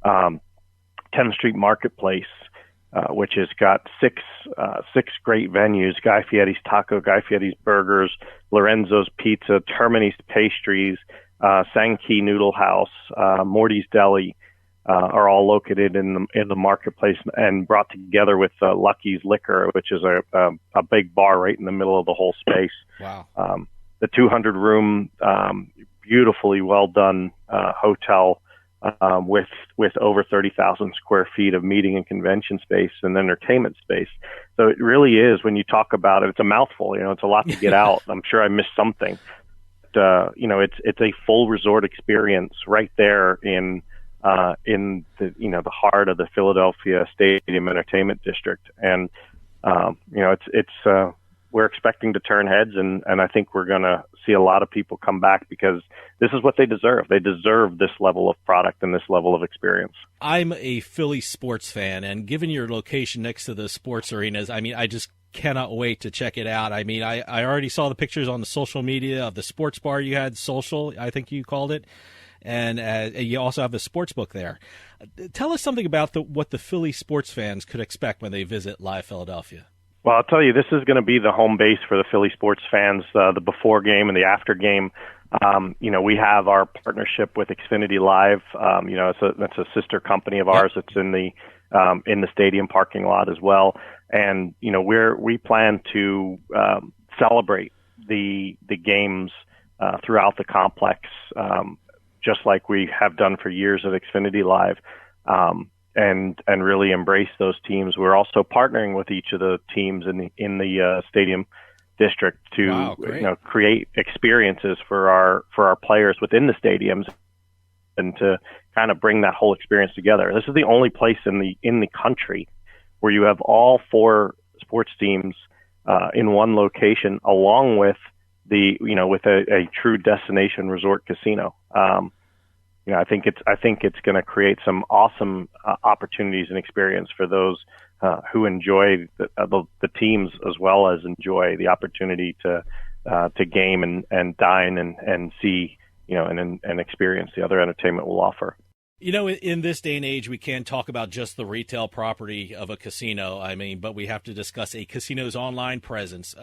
10th Street Marketplace, which has got six great venues: Guy Fieri's Taco, Guy Fieri's Burgers, Lorenzo's Pizza, Termini's Pastries, Sankey Noodle House, Morty's Deli, are all located in the marketplace and brought together with Lucky's Liquor, which is a big bar right in the middle of the whole space. Wow. The 200-room, beautifully well done hotel with over 30,000 square feet of meeting and convention space and entertainment space. So it really is, when you talk about it, it's a mouthful. It's a lot to get out. I'm sure I missed something. But, it's a full resort experience right there in the heart of the Philadelphia Stadium Entertainment District. And we're expecting to turn heads, and I think we're going to see a lot of people come back because this is what they deserve. They deserve this level of product and this level of experience. I'm a Philly sports fan, and given your location next to the sports arenas, I just cannot wait to check it out. I already saw the pictures on the social media of the sports bar you had, Social, I think you called it, and you also have a sports book there. Tell us something about what the Philly sports fans could expect when they visit Live Philadelphia. Well, I'll tell you, this is going to be the home base for the Philly sports fans, the before game and the after game. We have our partnership with Xfinity Live. That's a sister company of ours. It's in the stadium parking lot as well. And, we plan to celebrate the games throughout the complex, just like we have done for years at Xfinity Live. And really embrace those teams. We're also partnering with each of the teams in the stadium district to create experiences for our players within the stadiums and to kind of bring that whole experience together. This is the only place in the country where you have all four sports teams in one location, along with with a true destination resort casino. I think it's going to create some awesome opportunities and experience for those who enjoy the teams as well as enjoy the opportunity to game and dine and see and experience the other entertainment will offer. In this day and age, we can't talk about just the retail property of a casino. But we have to discuss a casino's online presence.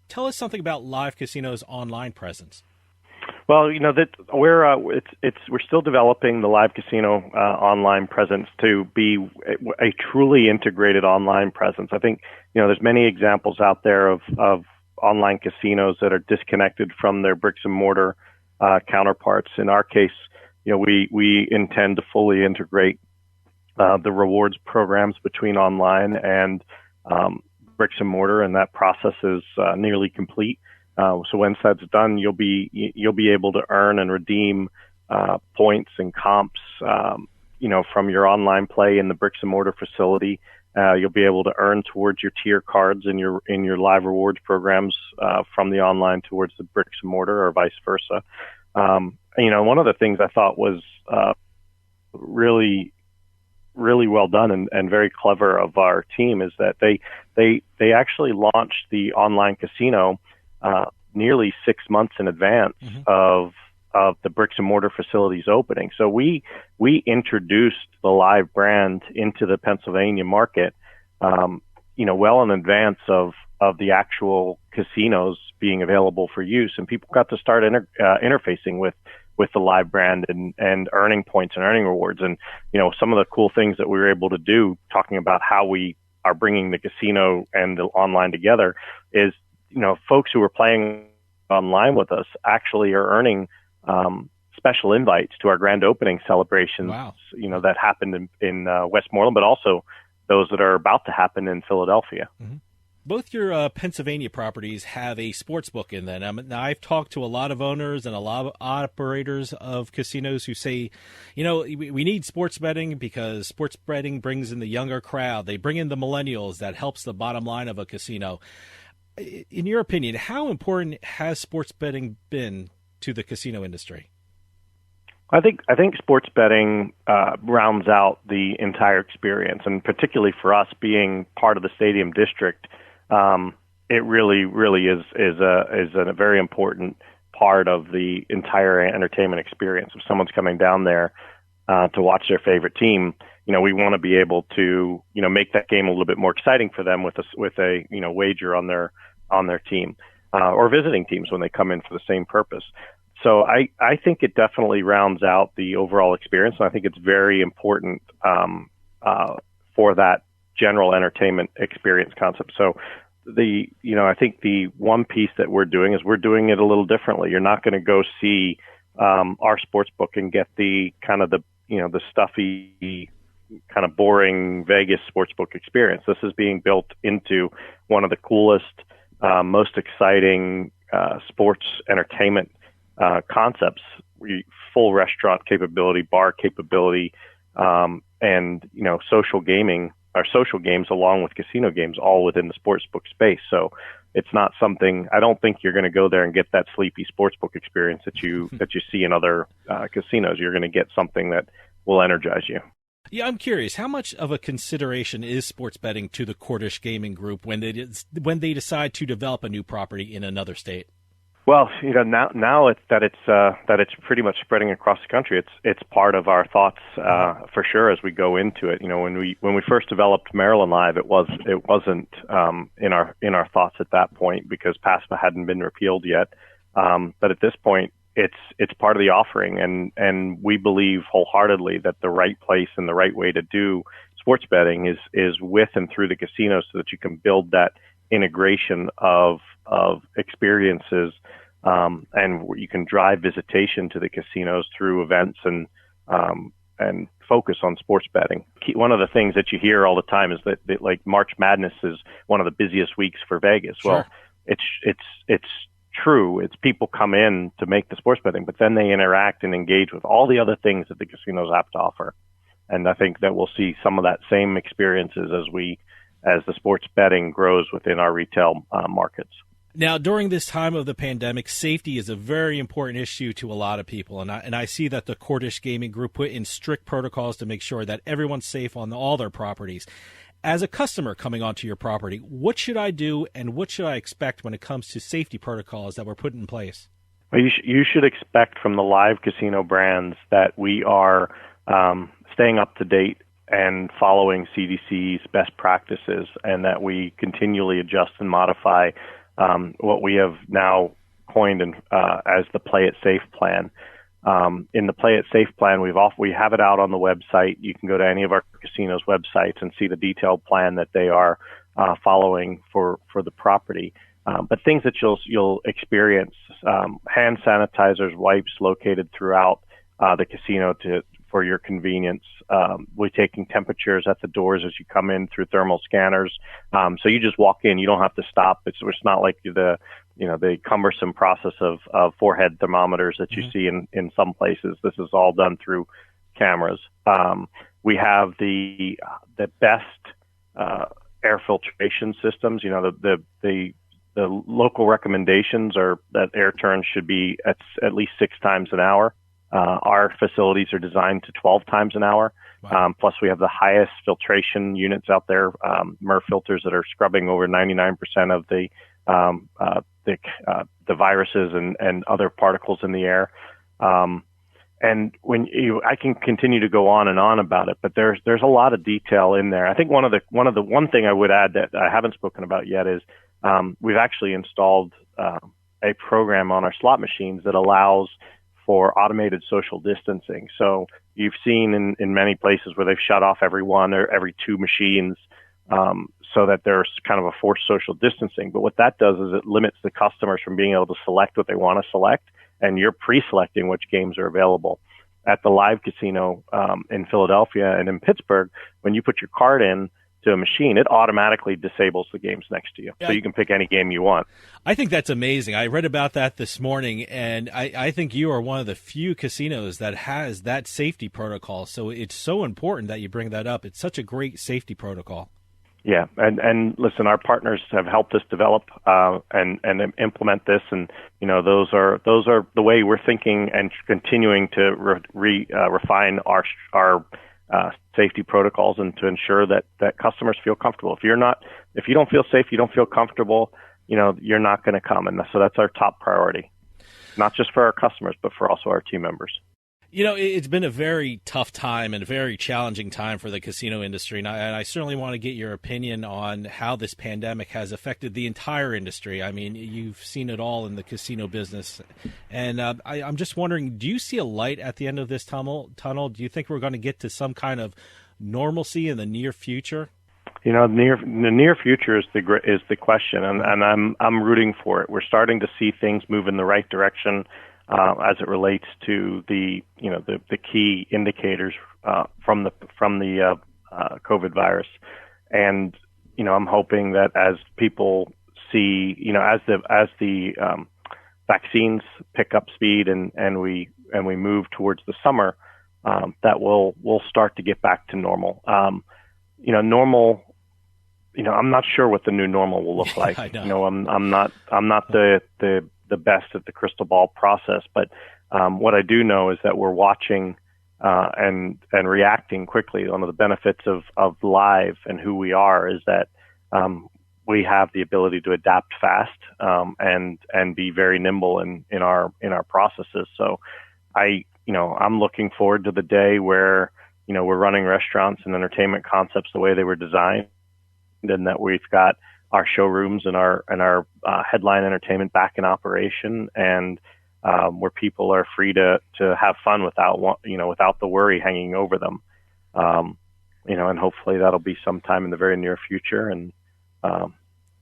Tell us something about Live Casino's online presence. Well, that we're still developing the Live Casino online presence to be a truly integrated online presence. I think there's many examples out there of online casinos that are disconnected from their bricks and mortar counterparts. In our case, we intend to fully integrate the rewards programs between online and bricks and mortar, and that process is nearly complete. So once that's done, you'll be able to earn and redeem points and comps, from your online play in the bricks and mortar facility. You'll be able to earn towards your tier cards in your live rewards programs from the online towards the bricks and mortar, or vice versa. One of the things I thought was really well done and very clever of our team is that they actually launched the online casino nearly 6 months in advance of the bricks and mortar facilities opening. So we introduced the live brand into the Pennsylvania market, well in advance of the actual casinos being available for use, and people got to start interfacing with the live brand and earning points and earning rewards. And some of the cool things that we were able to do, talking about how we are bringing the casino and the online together, is folks who are playing online with us actually are earning special invites to our grand opening celebrations. Wow. That happened in Westmoreland, but also those that are about to happen in Philadelphia. Mm-hmm. Both your Pennsylvania properties have a sports book in them. Now, I've talked to a lot of owners and a lot of operators of casinos who say, we need sports betting because sports betting brings in the younger crowd. They bring in the millennials. That helps the bottom line of a casino. In your opinion, how important has sports betting been to the casino industry? I think sports betting rounds out the entire experience, and particularly for us being part of the stadium district, it really is a very important part of the entire entertainment experience. If someone's coming down there to watch their favorite team, we want to be able to make that game a little bit more exciting for them with a wager on their team, or visiting teams when they come in for the same purpose. So I think it definitely rounds out the overall experience, and I think it's very important for that general entertainment experience concept. So I think the one piece that we're doing is we're doing it a little differently. You're not going to go see our sports book and get the kind of the stuffy, kind of boring Vegas sportsbook experience. This is being built into one of the coolest, most exciting sports entertainment concepts. Full restaurant capability, bar capability, and social gaming. Our social games, along with casino games, all within the sportsbook space. So it's not something. I don't think you're going to go there and get that sleepy sportsbook experience that you see in other casinos. You're going to get something that will energize you. Yeah, I'm curious, how much of a consideration is sports betting to the Cordish Gaming Group when they decide to develop a new property in another state? Well, now it's pretty much spreading across the country. It's part of our thoughts for sure as we go into it. When we first developed Maryland Live, it wasn't in our thoughts at that point because PASPA hadn't been repealed yet. But at this point, it's part of the offering, and we believe wholeheartedly that the right place and the right way to do sports betting is with and through the casinos, so that you can build that integration of experiences, and you can drive visitation to the casinos through events and focus on sports betting. One of the things that you hear all the time is that like March Madness is one of the busiest weeks for Vegas. Sure. Well, it's true. It's people come in to make the sports betting, but then they interact and engage with all the other things that the casinos have to offer. And I think that we'll see some of that same experiences as the sports betting grows within our retail markets. Now, during this time of the pandemic, safety is a very important issue to a lot of people, and I see that the Cordish Gaming Group put in strict protocols to make sure that everyone's safe on all their properties. As a customer coming onto your property, what should I do and what should I expect when it comes to safety protocols that were put in place? Well, you should expect from the live casino brands that we are staying up to date and following CDC's best practices, and that we continually adjust and modify what we have now coined as the Play It Safe plan. In the Play It Safe plan, we have it out on the website. You can go to any of our casinos' websites and see the detailed plan that they are following for the property. But things that you'll experience: hand sanitizers, wipes located throughout the casino for your convenience. We're taking temperatures at the doors as you come in through thermal scanners. So you just walk in, you don't have to stop. It's not like the cumbersome process of forehead thermometers that you see in some places. This is all done through cameras. We have the best air filtration systems. The local recommendations are that air turns should be at least 6 times an hour. Our facilities are designed to 12 times an hour. Wow. Plus, we have the highest filtration units out there, MER filters that are scrubbing over 99% of the viruses and other particles in the air. And I can continue to go on and on about it, but there's a lot of detail in there. I think one thing I would add that I haven't spoken about yet is we've actually installed a program on our slot machines that allows for automated social distancing. So you've seen in many places where they've shut off every one or every 2 machines so that there's kind of a forced social distancing. But what that does is it limits the customers from being able to select what they want to select, and you're pre-selecting which games are available. At the live casino in Philadelphia and in Pittsburgh, when you put your card in to a machine, it automatically disables the games next to you. So you can pick any game you want. I think that's amazing. I read about that this morning, and I think you are one of the few casinos that has that safety protocol. So it's so important that you bring that up. It's such a great safety protocol. Yeah, and listen, our partners have helped us develop and implement this, and those are the way we're thinking and continuing to refine our safety protocols and to ensure that customers feel comfortable. If you don't feel safe, you don't feel comfortable, you're not going to come, and so that's our top priority, not just for our customers but for also our team members. It's been a very tough time and a very challenging time for the casino industry, and I certainly want to get your opinion on how this pandemic has affected the entire industry. I mean, you've seen it all in the casino business, and I'm just wondering, do you see a light at the end of this tunnel? Do you think we're going to get to some kind of normalcy in the near future? The near future is the question, and I'm rooting for it. We're starting to see things move in the right direction. As it relates to the key indicators from the COVID virus, and I'm hoping that as people see, as the vaccines pick up speed and we move towards the summer, that we'll start to get back to normal. Normal. I'm not sure what the new normal will look like. I know. I'm not the best at the crystal ball process, but what I do know is that we're watching and reacting quickly. One of the benefits of live and who we are is that we have the ability to adapt fast and be very nimble in our processes. So I'm looking forward to the day where we're running restaurants and entertainment concepts the way they were designed, and that we've got our showrooms and our headline entertainment back in operation, and where people are free to have fun without the worry hanging over them. And hopefully that'll be sometime in the very near future, and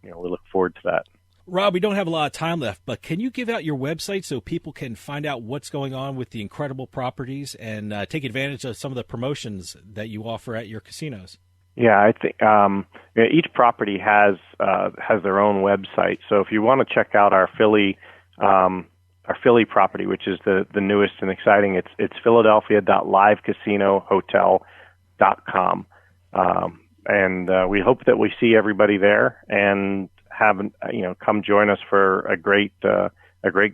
we look forward to that. Rob, we don't have a lot of time left, but can you give out your website so people can find out what's going on with the incredible properties and take advantage of some of the promotions that you offer at your casinos? Yeah, I think each property has their own website. So if you want to check out our Philly property, which is the newest and exciting, it's philadelphia.livecasinohotel.com, and we hope that we see everybody there and have come join us for a great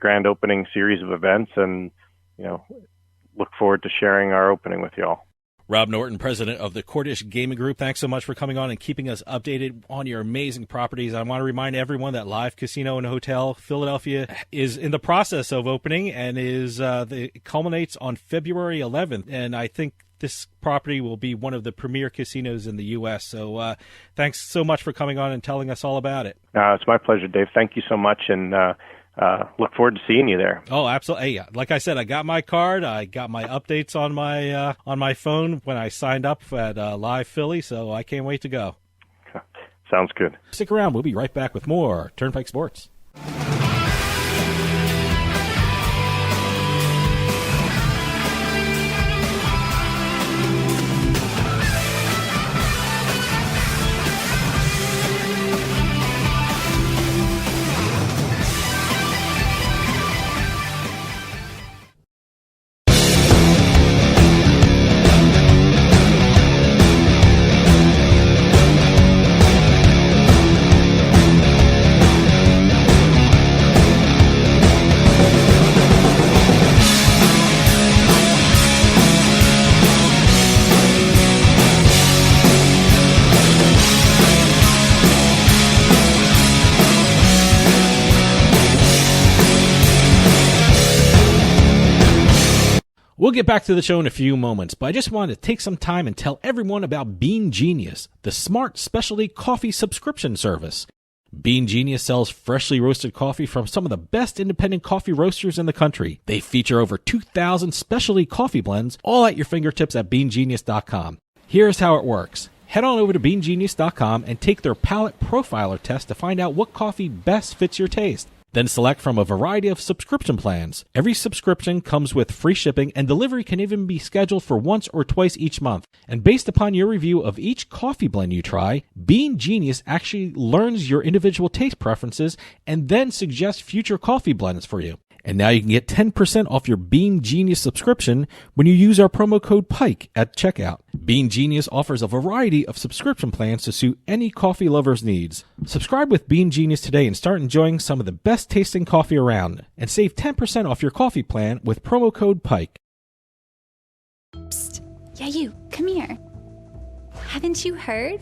grand opening series of events, and look forward to sharing our opening with y'all. Rob Norton, president of the Cordish Gaming Group, thanks so much for coming on and keeping us updated on your amazing properties. I want to remind everyone that Live Casino and Hotel Philadelphia is in the process of opening and it culminates on February 11th. And I think this property will be one of the premier casinos in the U.S. So thanks so much for coming on and telling us all about it. It's my pleasure, Dave. Thank you so much, and look forward to seeing you there. Oh, absolutely. Hey, like I said, I got my card. I got my updates on my phone when I signed up at Live Philly, so I can't wait to go. Sounds good. Stick around. We'll be right back with more Turnpike Sports. We'll get back to the show in a few moments, but I just wanted to take some time and tell everyone about Bean Genius, the smart specialty coffee subscription service. Bean Genius sells freshly roasted coffee from some of the best independent coffee roasters in the country. They feature over 2,000 specialty coffee blends, all at your fingertips at beangenius.com. Here's how it works. Head on over to beangenius.com and take their palate profiler test to find out what coffee best fits your taste. Then select from a variety of subscription plans. Every subscription comes with free shipping, and delivery can even be scheduled for once or twice each month. And based upon your review of each coffee blend you try, Bean Genius actually learns your individual taste preferences and then suggests future coffee blends for you. And now you can get 10% off your Bean Genius subscription when you use our promo code PIKE at checkout. Bean Genius offers a variety of subscription plans to suit any coffee lover's needs. Subscribe with Bean Genius today and start enjoying some of the best tasting coffee around. And save 10% off your coffee plan with promo code PIKE. Psst. Yeah, you. Come here. Haven't you heard?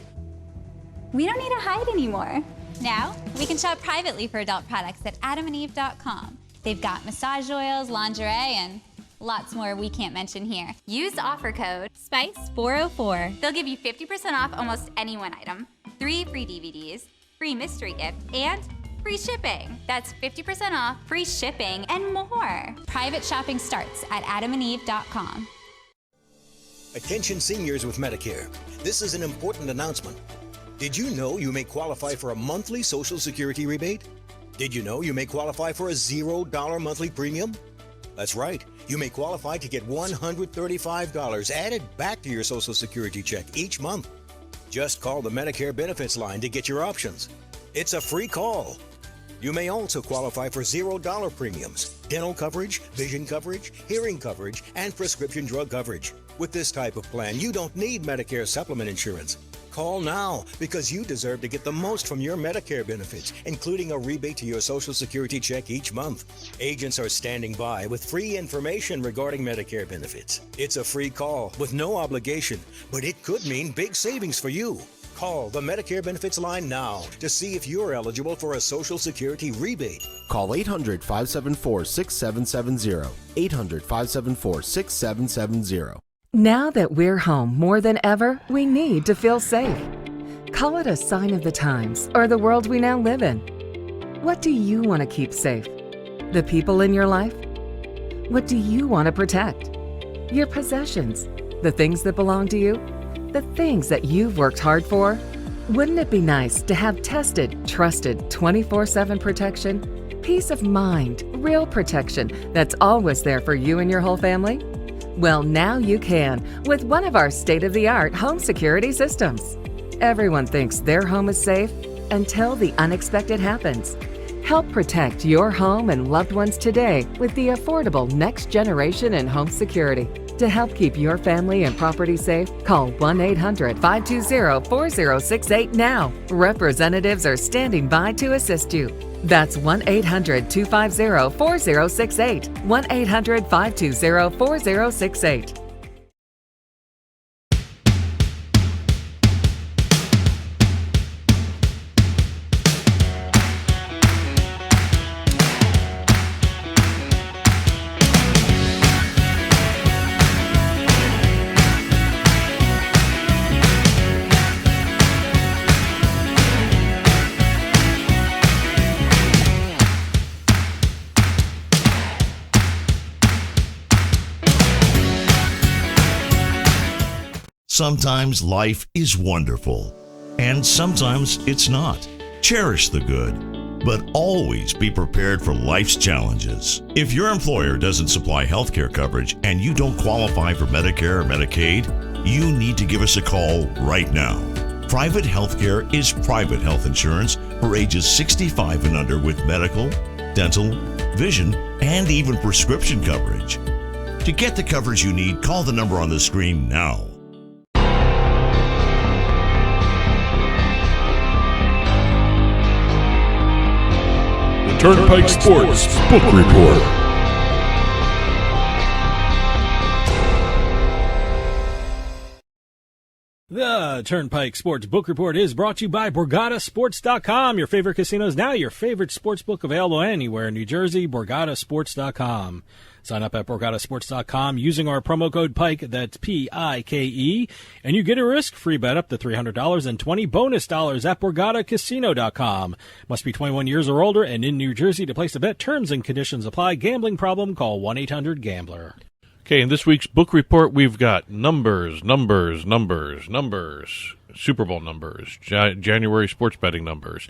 We don't need to hide anymore. Now, we can shop privately for adult products at adamandeve.com. They've got massage oils, lingerie, and lots more we can't mention here. Use offer code SPICE404. They'll give you 50% off almost any one item, 3 free DVDs, free mystery gift, and free shipping. That's 50% off, free shipping, and more. Private shopping starts at adamandeve.com. Attention seniors with Medicare. This is an important announcement. Did you know you may qualify for a monthly Social Security rebate? Did you know you may qualify for a $0 monthly premium? That's right. You may qualify to get $135 added back to your Social Security check each month. Just call the Medicare benefits line to get your options. It's a free call. You may also qualify for $0 premiums, dental coverage, vision coverage, hearing coverage, and prescription drug coverage. With this type of plan, you don't need Medicare supplement insurance. Call now because you deserve to get the most from your Medicare benefits, including a rebate to your Social Security check each month. Agents are standing by with free information regarding Medicare benefits. It's a free call with no obligation, but it could mean big savings for you. Call the Medicare benefits line now to see if you're eligible for a Social Security rebate. Call 800-574-6770. 800-574-6770. Now that we're home more than ever, we need to feel safe. Call it a sign of the times or the world we now live in. What do you want to keep safe? The people in your life? What do you want to protect? Your possessions, the things that belong to you, the things that you've worked hard for. Wouldn't it be nice to have tested, trusted 24/7 protection? Peace of mind, real protection that's always there for you and your whole family? Well, now you can with one of our state-of-the-art home security systems. Everyone thinks their home is safe until the unexpected happens. Help protect your home and loved ones today with the affordable next generation in home security. To help keep your family and property safe, call 1-800-520-4068 now. Representatives are standing by to assist you. That's 1-800-250-4068. 1-800-520-4068. Sometimes life is wonderful, and sometimes it's not. Cherish the good, but always be prepared for life's challenges. If your employer doesn't supply health care coverage and you don't qualify for Medicare or Medicaid, you need to give us a call right now. Private health care is private health insurance for ages 65 and under with medical, dental, vision, and even prescription coverage. To get the coverage you need, call the number on the screen now. Turnpike Sports Book Report. The Turnpike Sports Book Report is brought to you by BorgataSports.com. Your favorite casinos, now your favorite sports book available anywhere in New Jersey, BorgataSports.com. Sign up at BorgataSports.com using our promo code PIKE, that's P-I-K-E, and you get a risk-free bet up to $300 and 20 bonus dollars at BorgataCasino.com. Must be 21 years or older and in New Jersey to place a bet. Terms and conditions apply. Gambling problem? Call 1-800-GAMBLER. Okay, in this week's book report, we've got numbers, Super Bowl numbers, January sports betting numbers.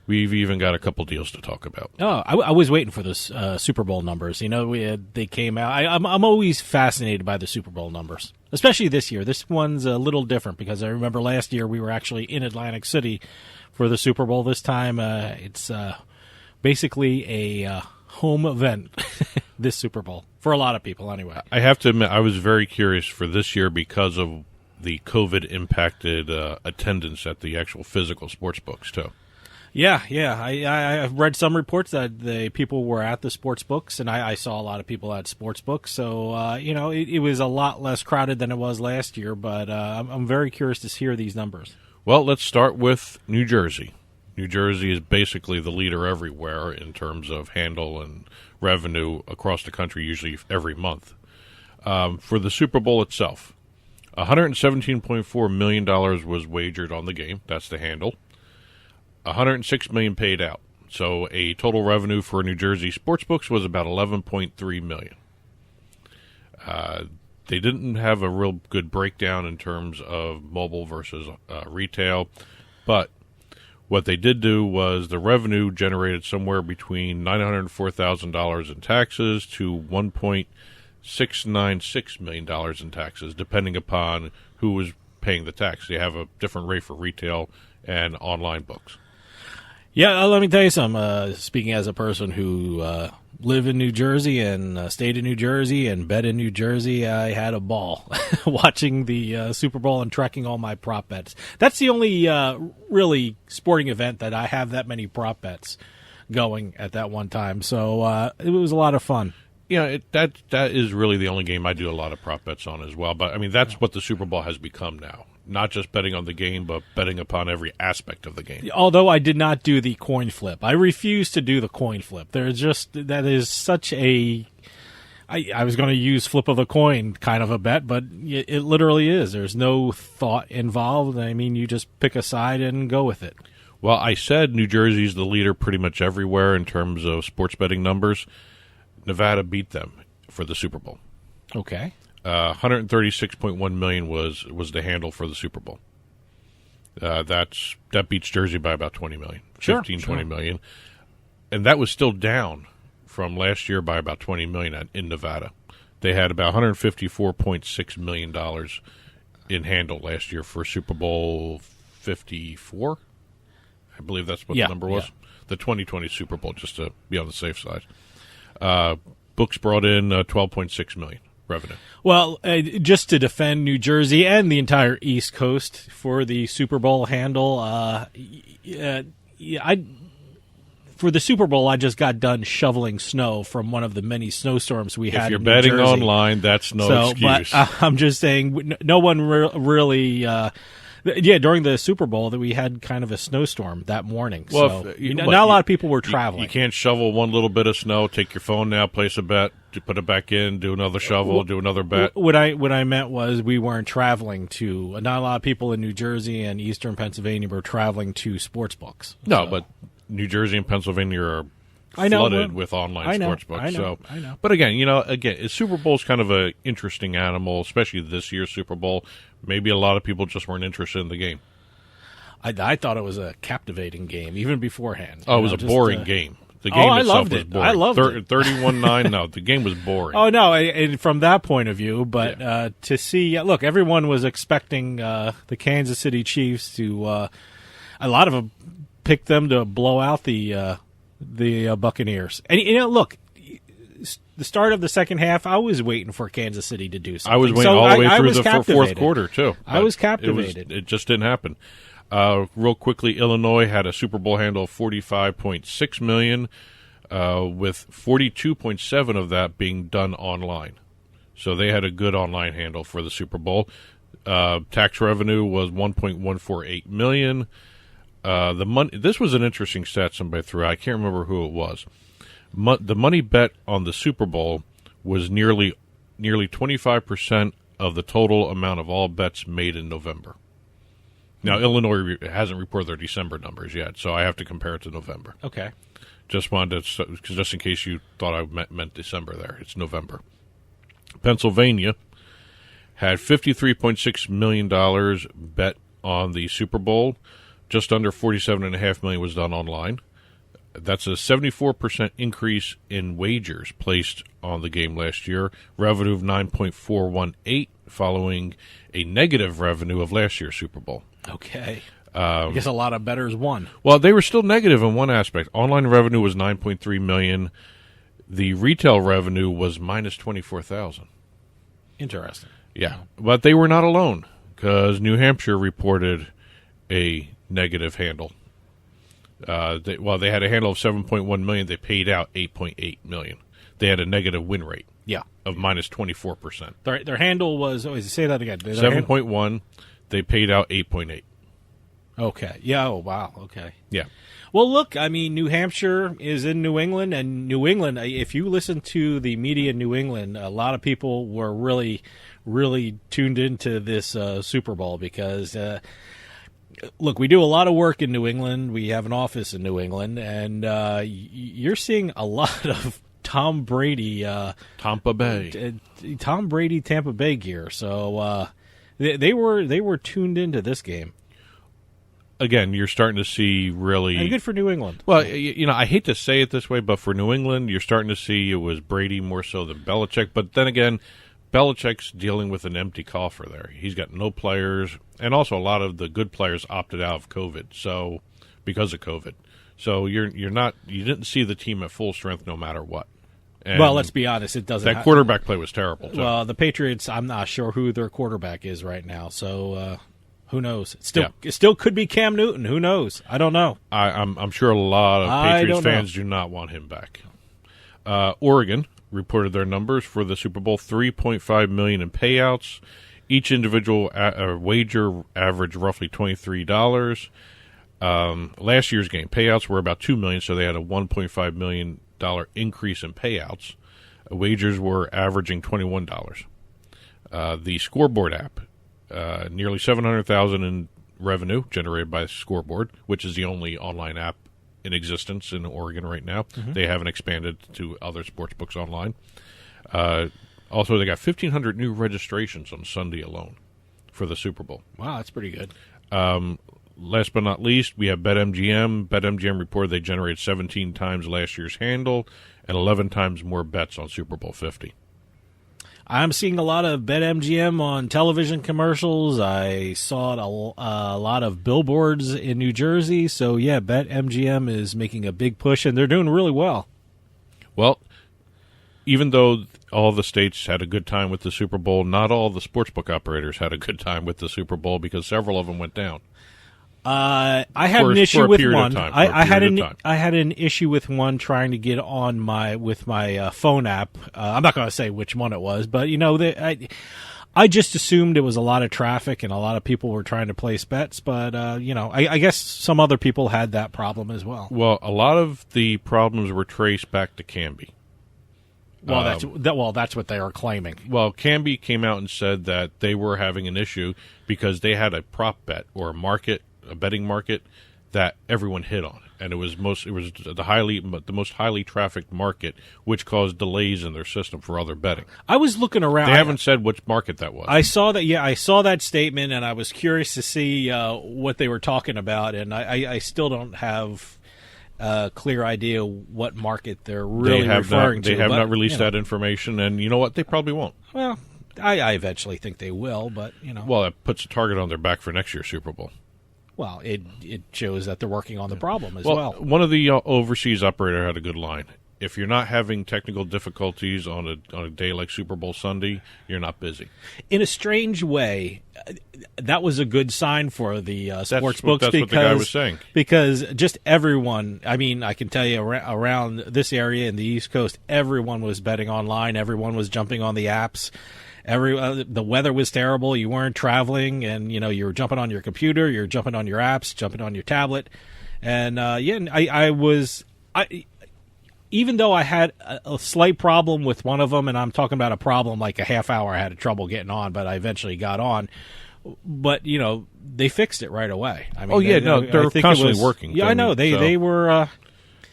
We've even got a couple deals to talk about. Oh, I was waiting for this Super Bowl numbers. You know, they came out. I'm always fascinated by the Super Bowl numbers, especially this year. This one's a little different because I remember last year we were actually in Atlantic City for the Super Bowl. This time it's basically a home event, this Super Bowl, for a lot of people anyway. I have to admit, I was very curious for this year because of the COVID-impacted attendance at the actual physical sports books, too. Yeah. I've read some reports that the people were at the sports books, and I saw a lot of people at sports books. So, it was a lot less crowded than it was last year, but I'm very curious to hear these numbers. Well, let's start with New Jersey. New Jersey is basically the leader everywhere in terms of handle and revenue across the country, usually every month. For the Super Bowl itself, $117.4 million was wagered on the game. That's the handle. $106 million paid out. So a total revenue for New Jersey sportsbooks was about $11.3 million. They didn't have a real good breakdown in terms of mobile versus retail, but what they did do was the revenue generated somewhere between $904,000 in taxes to $1.696 million in taxes, depending upon who was paying the tax. They have a different rate for retail and online books. Yeah, let me tell you something. Speaking as a person who lived in New Jersey and stayed in New Jersey and bet in New Jersey, I had a ball watching the Super Bowl and tracking all my prop bets. That's the only really sporting event that I have that many prop bets going at that one time. So it was a lot of fun. Yeah, that is really the only game I do a lot of prop bets on as well. But, I mean, that's what the Super Bowl has become now. Not just betting on the game, but betting upon every aspect of the game. Although I did not do the coin flip. I refuse to do the coin flip. That is such a... I was going to use flip of the coin kind of a bet, but it literally is. There's no thought involved. I mean, you just pick a side and go with it. Well, I said New Jersey's the leader pretty much everywhere in terms of sports betting numbers. Nevada beat them for the Super Bowl. Okay. 136.1 million was the handle for the Super Bowl. That beats Jersey by about 20 million, 20 million, and that was still down from last year by about 20 million in Nevada. They had about $154.6 million in handle last year for Super Bowl 54. I believe that's what the number was. Yeah. The 2020 Super Bowl, just to be on the safe side. Books brought in $12.6 million revenue. Well, just to defend New Jersey and the entire East Coast for the Super Bowl handle, for the Super Bowl, I just got done shoveling snow from one of the many snowstorms we had. If you're in betting New Jersey. Online, that's no excuse. But I'm just saying, no one really. During the Super Bowl, that we had kind of a snowstorm that morning. Well, so not a lot of people were traveling. You can't shovel one little bit of snow. Take your phone now, place a bet, put it back in, do another shovel, do another bet. What I meant was we weren't traveling to. Not a lot of people in New Jersey and Eastern Pennsylvania were traveling to sports books. No, but New Jersey and Pennsylvania are flooded with online sports books. I know. But again, Super Bowl's kind of an interesting animal, especially this year's Super Bowl. Maybe a lot of people just weren't interested in the game. I thought it was a captivating game, even beforehand. Oh, it was a boring game. The game itself was boring. I loved it. 31-9, no, the game was boring. Oh, no, and from that point of view, but to see, look, everyone was expecting the Kansas City Chiefs to, a lot of them picked them to blow out the Buccaneers. And, look, the start of the second half, I was waiting for Kansas City to do something. I was waiting all the way through the fourth quarter, too. I was captivated. It just didn't happen. Real quickly, Illinois had a Super Bowl handle of $45.6 million, with 42.7 of that being done online. So they had a good online handle for the Super Bowl. Tax revenue was $1.148 million. This was an interesting stat somebody threw out. I can't remember who it was. The money bet on the Super Bowl was nearly 25% of the total amount of all bets made in November. Now, Illinois hasn't reported their December numbers yet, so I have to compare it to November. Okay. Just wanted to, just in case you thought I meant December there. It's November. Pennsylvania had $53.6 million bet on the Super Bowl. Just under $47.5 million was done online. That's a 74% increase in wagers placed on the game last year. Revenue of $9.418 following a negative revenue of last year's Super Bowl. Okay. I guess a lot of bettors won. Well, they were still negative in one aspect. Online revenue was $9.3 million. The retail revenue was minus $24,000. Interesting. Yeah, but they were not alone because New Hampshire reported a negative handle. They had a handle of $7.1 million. They paid out $8.8 million. They had a negative win rate. Yeah. Of minus 24%. Their handle was, say that again. 7.1. They paid out 8.8. Okay. Yeah. Oh, wow. Okay. Yeah. Well, look, I mean, New Hampshire is in New England, and New England, if you listen to the media in New England, a lot of people were really, really tuned into this Super Bowl because, look, we do a lot of work in New England. We have an office in New England, and you're seeing a lot of Tom Brady, Tampa Bay gear. So they were tuned into this game. Again, you're starting to see really... And good for New England. Well, I hate to say it this way, but for New England, you're starting to see it was Brady more so than Belichick. But then again, Belichick's dealing with an empty coffer there. He's got no players, and also a lot of the good players opted out of COVID, so because of COVID. So you didn't see the team at full strength no matter what. And well, let's be honest, it doesn't. That quarterback play was terrible, too. Well, the Patriots, I'm not sure who their quarterback is right now, so who knows? It still could be Cam Newton. Who knows? I don't know. I'm sure a lot of Patriots fans do not want him back. Oregon reported their numbers for the Super Bowl: $3.5 million in payouts. Each individual wager averaged roughly $23. Last year's game payouts were about $2 million, so they had a $1.5 million increase in payouts. Wagers were averaging $21. The Scoreboard app, nearly $700,000 in revenue generated by Scoreboard, which is the only online app in existence in Oregon right now. Mm-hmm. They haven't expanded to other sports books online. Also, they got 1,500 new registrations on Sunday alone for the Super Bowl. Wow, that's pretty good. Last but not least, we have BetMGM. BetMGM reported they generated 17 times last year's handle and 11 times more bets on Super Bowl 50. I'm seeing a lot of BetMGM on television commercials. I saw a lot of billboards in New Jersey. So, yeah, BetMGM is making a big push, and they're doing really well. Well, even though all the states had a good time with the Super Bowl, not all the sportsbook operators had a good time with the Super Bowl because several of them went down. I had an issue with one. I had an issue with one trying to get on my phone app. I'm not going to say which one it was, but I just assumed it was a lot of traffic and a lot of people were trying to place bets. But I guess some other people had that problem as well. Well, a lot of the problems were traced back to Canby. Well, that's what they are claiming. Well, Canby came out and said that they were having an issue because they had a prop bet or a betting market that everyone hit on, and it was the most highly trafficked market, which caused delays in their system for other betting. I was looking around. They haven't said which market that was. I saw that. Yeah, I saw that statement, and I was curious to see what they were talking about, and I still don't have a clear idea what market they're really referring to. They have not released that information, and you know what? They probably won't. Well, I eventually think they will, but Well, it puts a target on their back for next year's Super Bowl. Well, it shows that they're working on the problem as well. One of the overseas operator had a good line. If you're not having technical difficulties on a day like Super Bowl Sunday, you're not busy. In a strange way, that was a good sign for the sports books. That's what the guy was saying. Because just everyone, I mean, I can tell you around this area in the East Coast, everyone was betting online. Everyone was jumping on the apps. The weather was terrible. You weren't traveling, and you were jumping on your computer, you're jumping on your apps, jumping on your tablet, and I even though I had a slight problem with one of them, and I'm talking about a problem like a half hour I had trouble getting on, but I eventually got on. But, they fixed it right away. I mean, they're constantly working. Yeah, I know. They were...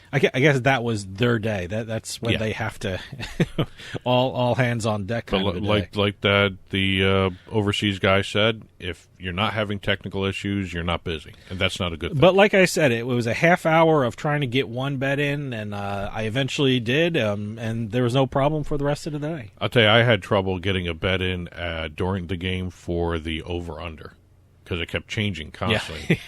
I guess that was their day. That's when they have to all hands on deck. Kind of a day. Like that the overseas guy said, if you're not having technical issues, you're not busy, and that's not a good thing. But like I said, it was a half hour of trying to get one bet in, and I eventually did, and there was no problem for the rest of the day. I'll tell you, I had trouble getting a bet in during the game for the over/under. Because it kept changing constantly,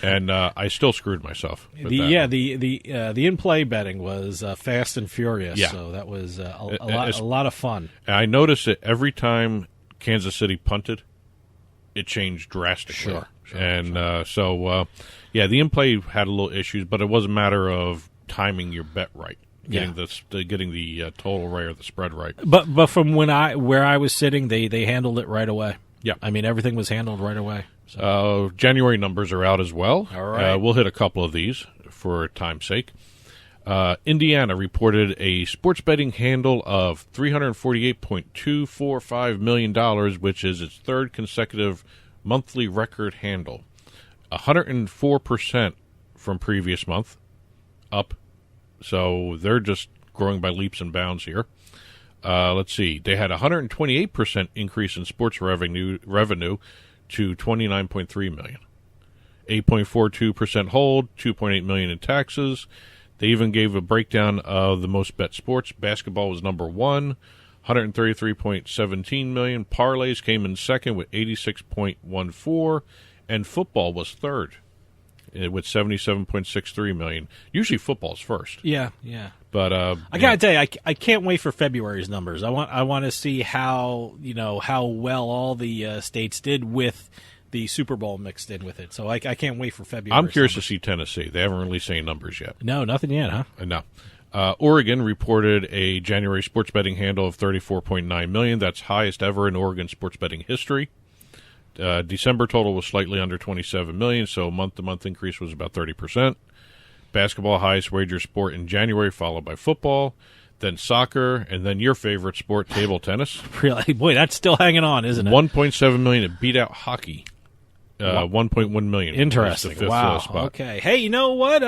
and I still screwed myself. The in-play betting was fast and furious, so that was a lot of fun. And I noticed that every time Kansas City punted, it changed drastically. Sure. The in-play had a little issues, but it was a matter of timing your bet right, getting the total right or the spread right. But from where I was sitting, they handled it right away. Yeah, I mean everything was handled right away. So. January numbers are out as well. All right. We'll hit a couple of these for time's sake. Indiana reported a sports betting handle of $348.245 million, which is its third consecutive monthly record handle. 104% from previous month, up. So they're just growing by leaps and bounds here. Let's see. They had a 128% increase in sports revenue to $29.3 million. 8.42% hold, $2.8 million in taxes. They even gave a breakdown of the most bet sports. Basketball was number one, $133.17 million. Parlays came in second with $86.14, and football was third with $77.63 million. Usually football's first. Yeah. But I gotta tell you, I can't wait for February's numbers. I want to see how well all the states did with the Super Bowl mixed in with it. So I can't wait for February. I'm curious to see Tennessee. They haven't released any numbers yet. No, nothing yet, huh? No. Oregon reported a January sports betting handle of $34.9 million. That's highest ever in Oregon sports betting history. December total was slightly under $27 million, so month-to-month increase was about 30%. Basketball, highest wager sport in January, followed by football, then soccer, and then your favorite sport, table tennis. Really? Boy, that's still hanging on, isn't it? $1.7 million. It beat out hockey. $1.1 million. Interesting. The fifth wow. spot. Okay. Hey, you know what?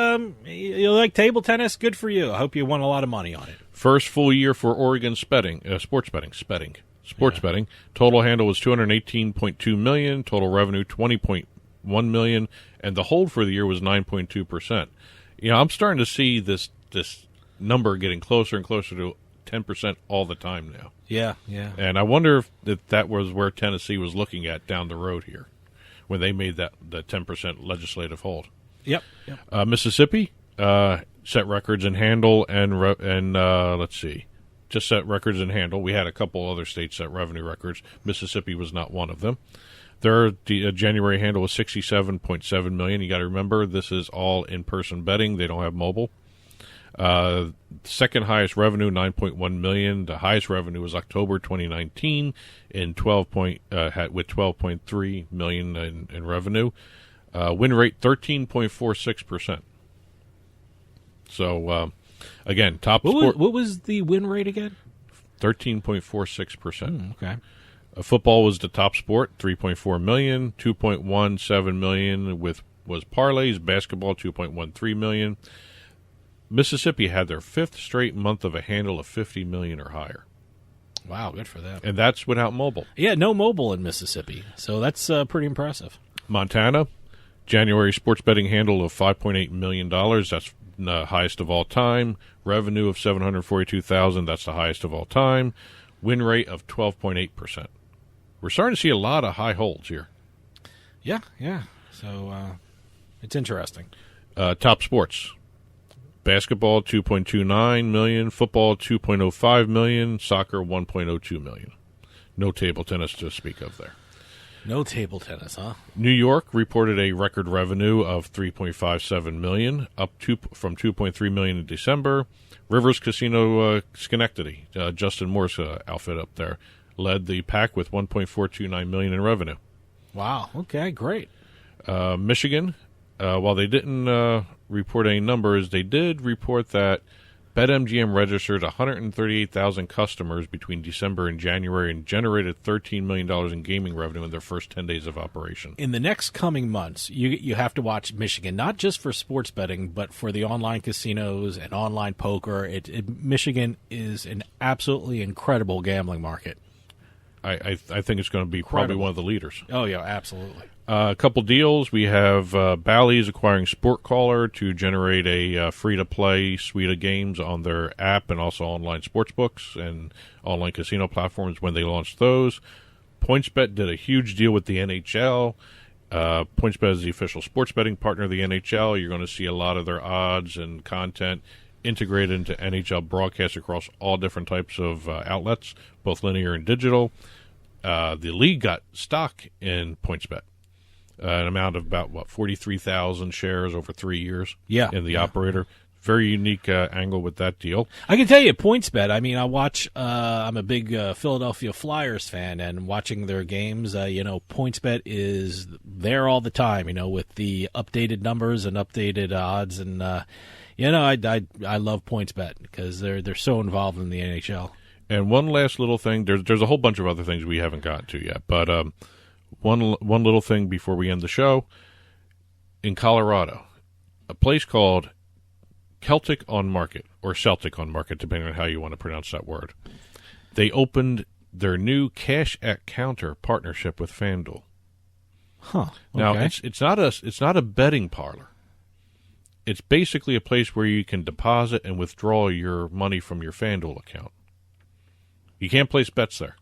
You like table tennis? Good for you. I hope you won a lot of money on it. First full year for Oregon sports betting. Total handle was $218.2 million. Total revenue $20.1 million, and the hold for the year was 9.2%. I'm starting to see this number getting closer and closer to 10% all the time now. Yeah. And I wonder if that was where Tennessee was looking at down the road here when they made the 10% legislative hold. Yep. Mississippi set records in handle and let's see, just set records in handle. We had a couple other states set revenue records. Mississippi was not one of them. Their January handle was $67.7 million. You got to remember, this is all in-person betting. They don't have mobile. Second highest revenue, $9.1 million. The highest revenue was October 2019 with $12.3 million in revenue. Win rate 13.46%. So again, top sport. What was the win rate again? 13.46%. Okay. Football was the top sport, $3.4 million. $2.17 million was parlays. Basketball, $2.13 million. Mississippi had their fifth straight month of a handle of $50 million or higher. Wow, good for them. And that's without mobile. Yeah, no mobile in Mississippi, so that's pretty impressive. Montana, January sports betting handle of $5.8 million. That's the highest of all time. Revenue of $742,000. That's the highest of all time. Win rate of 12.8%. We're starting to see a lot of high holds here. Yeah. So it's interesting. Top sports. Basketball, $2.29 million. Football, $2.05 million. Soccer, $1.02 million. No table tennis to speak of there. No table tennis, huh? New York reported a record revenue of $3.57 million, up from $2.3 million in December. Rivers Casino Schenectady, Justin Moore's outfit up there, led the pack with $1.429 million in revenue. Wow. Okay, great. Michigan, while they didn't report any numbers, they did report that BetMGM registered 138,000 customers between December and January and generated $13 million in gaming revenue in their first 10 days of operation. In the next coming months, you have to watch Michigan, not just for sports betting, but for the online casinos and online poker. Michigan is an absolutely incredible gambling market. I think it's going to be probably one of the leaders. Oh, yeah, absolutely. A couple deals. We have Bally's acquiring Sport Caller to generate a free-to-play suite of games on their app and also online sportsbooks and online casino platforms when they launched those. PointsBet did a huge deal with the NHL. PointsBet is the official sports betting partner of the NHL. You're going to see a lot of their odds and content integrated into NHL broadcasts across all different types of outlets, both linear and digital. The league got stock in PointsBet. An amount of about 43,000 shares over 3 years. Yeah, in the operator. Very unique angle with that deal. I can tell you, PointsBet. I mean, I watch. I'm a big Philadelphia Flyers fan, and watching their games, PointsBet is there all the time. With the updated numbers and updated odds, and I love PointsBet because they're so involved in the NHL. And one last little thing. There's a whole bunch of other things we haven't gotten to yet, but. One little thing before we end the show. In Colorado, a place called Celtic on Market, or Celtic on Market, depending on how you want to pronounce that word. They opened their new cash at counter partnership with FanDuel. Huh. Okay. Now it's not a betting parlor. It's basically a place where you can deposit and withdraw your money from your FanDuel account. You can't place bets there.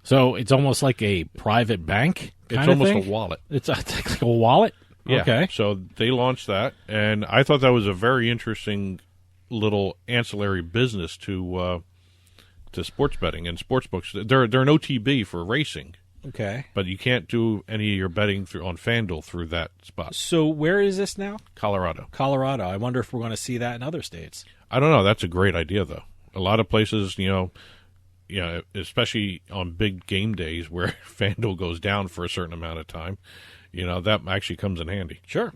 So it's almost like a private bank kind of thing? It's almost a wallet. It's like a wallet? Yeah. Okay. So they launched that, and I thought that was a very interesting little ancillary business to sports betting and sports books. They're an OTB for racing. Okay. But you can't do any of your betting on FanDuel through that spot. So where is this now? Colorado. I wonder if we're going to see that in other states. I don't know. That's a great idea, though. A lot of places, especially on big game days where FanDuel goes down for a certain amount of time, that actually comes in handy. Sure.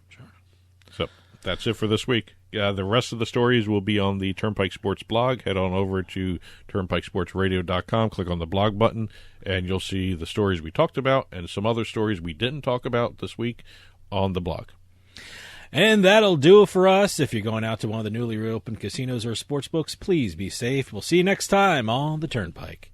So that's it for this week. The rest of the stories will be on the Turnpike Sports blog. Head on over to turnpikesportsradio.com, click on the blog button, and you'll see the stories we talked about and some other stories we didn't talk about this week on the blog. And that'll do it for us. If you're going out to one of the newly reopened casinos or sports books, please be safe. We'll see you next time on the Turnpike.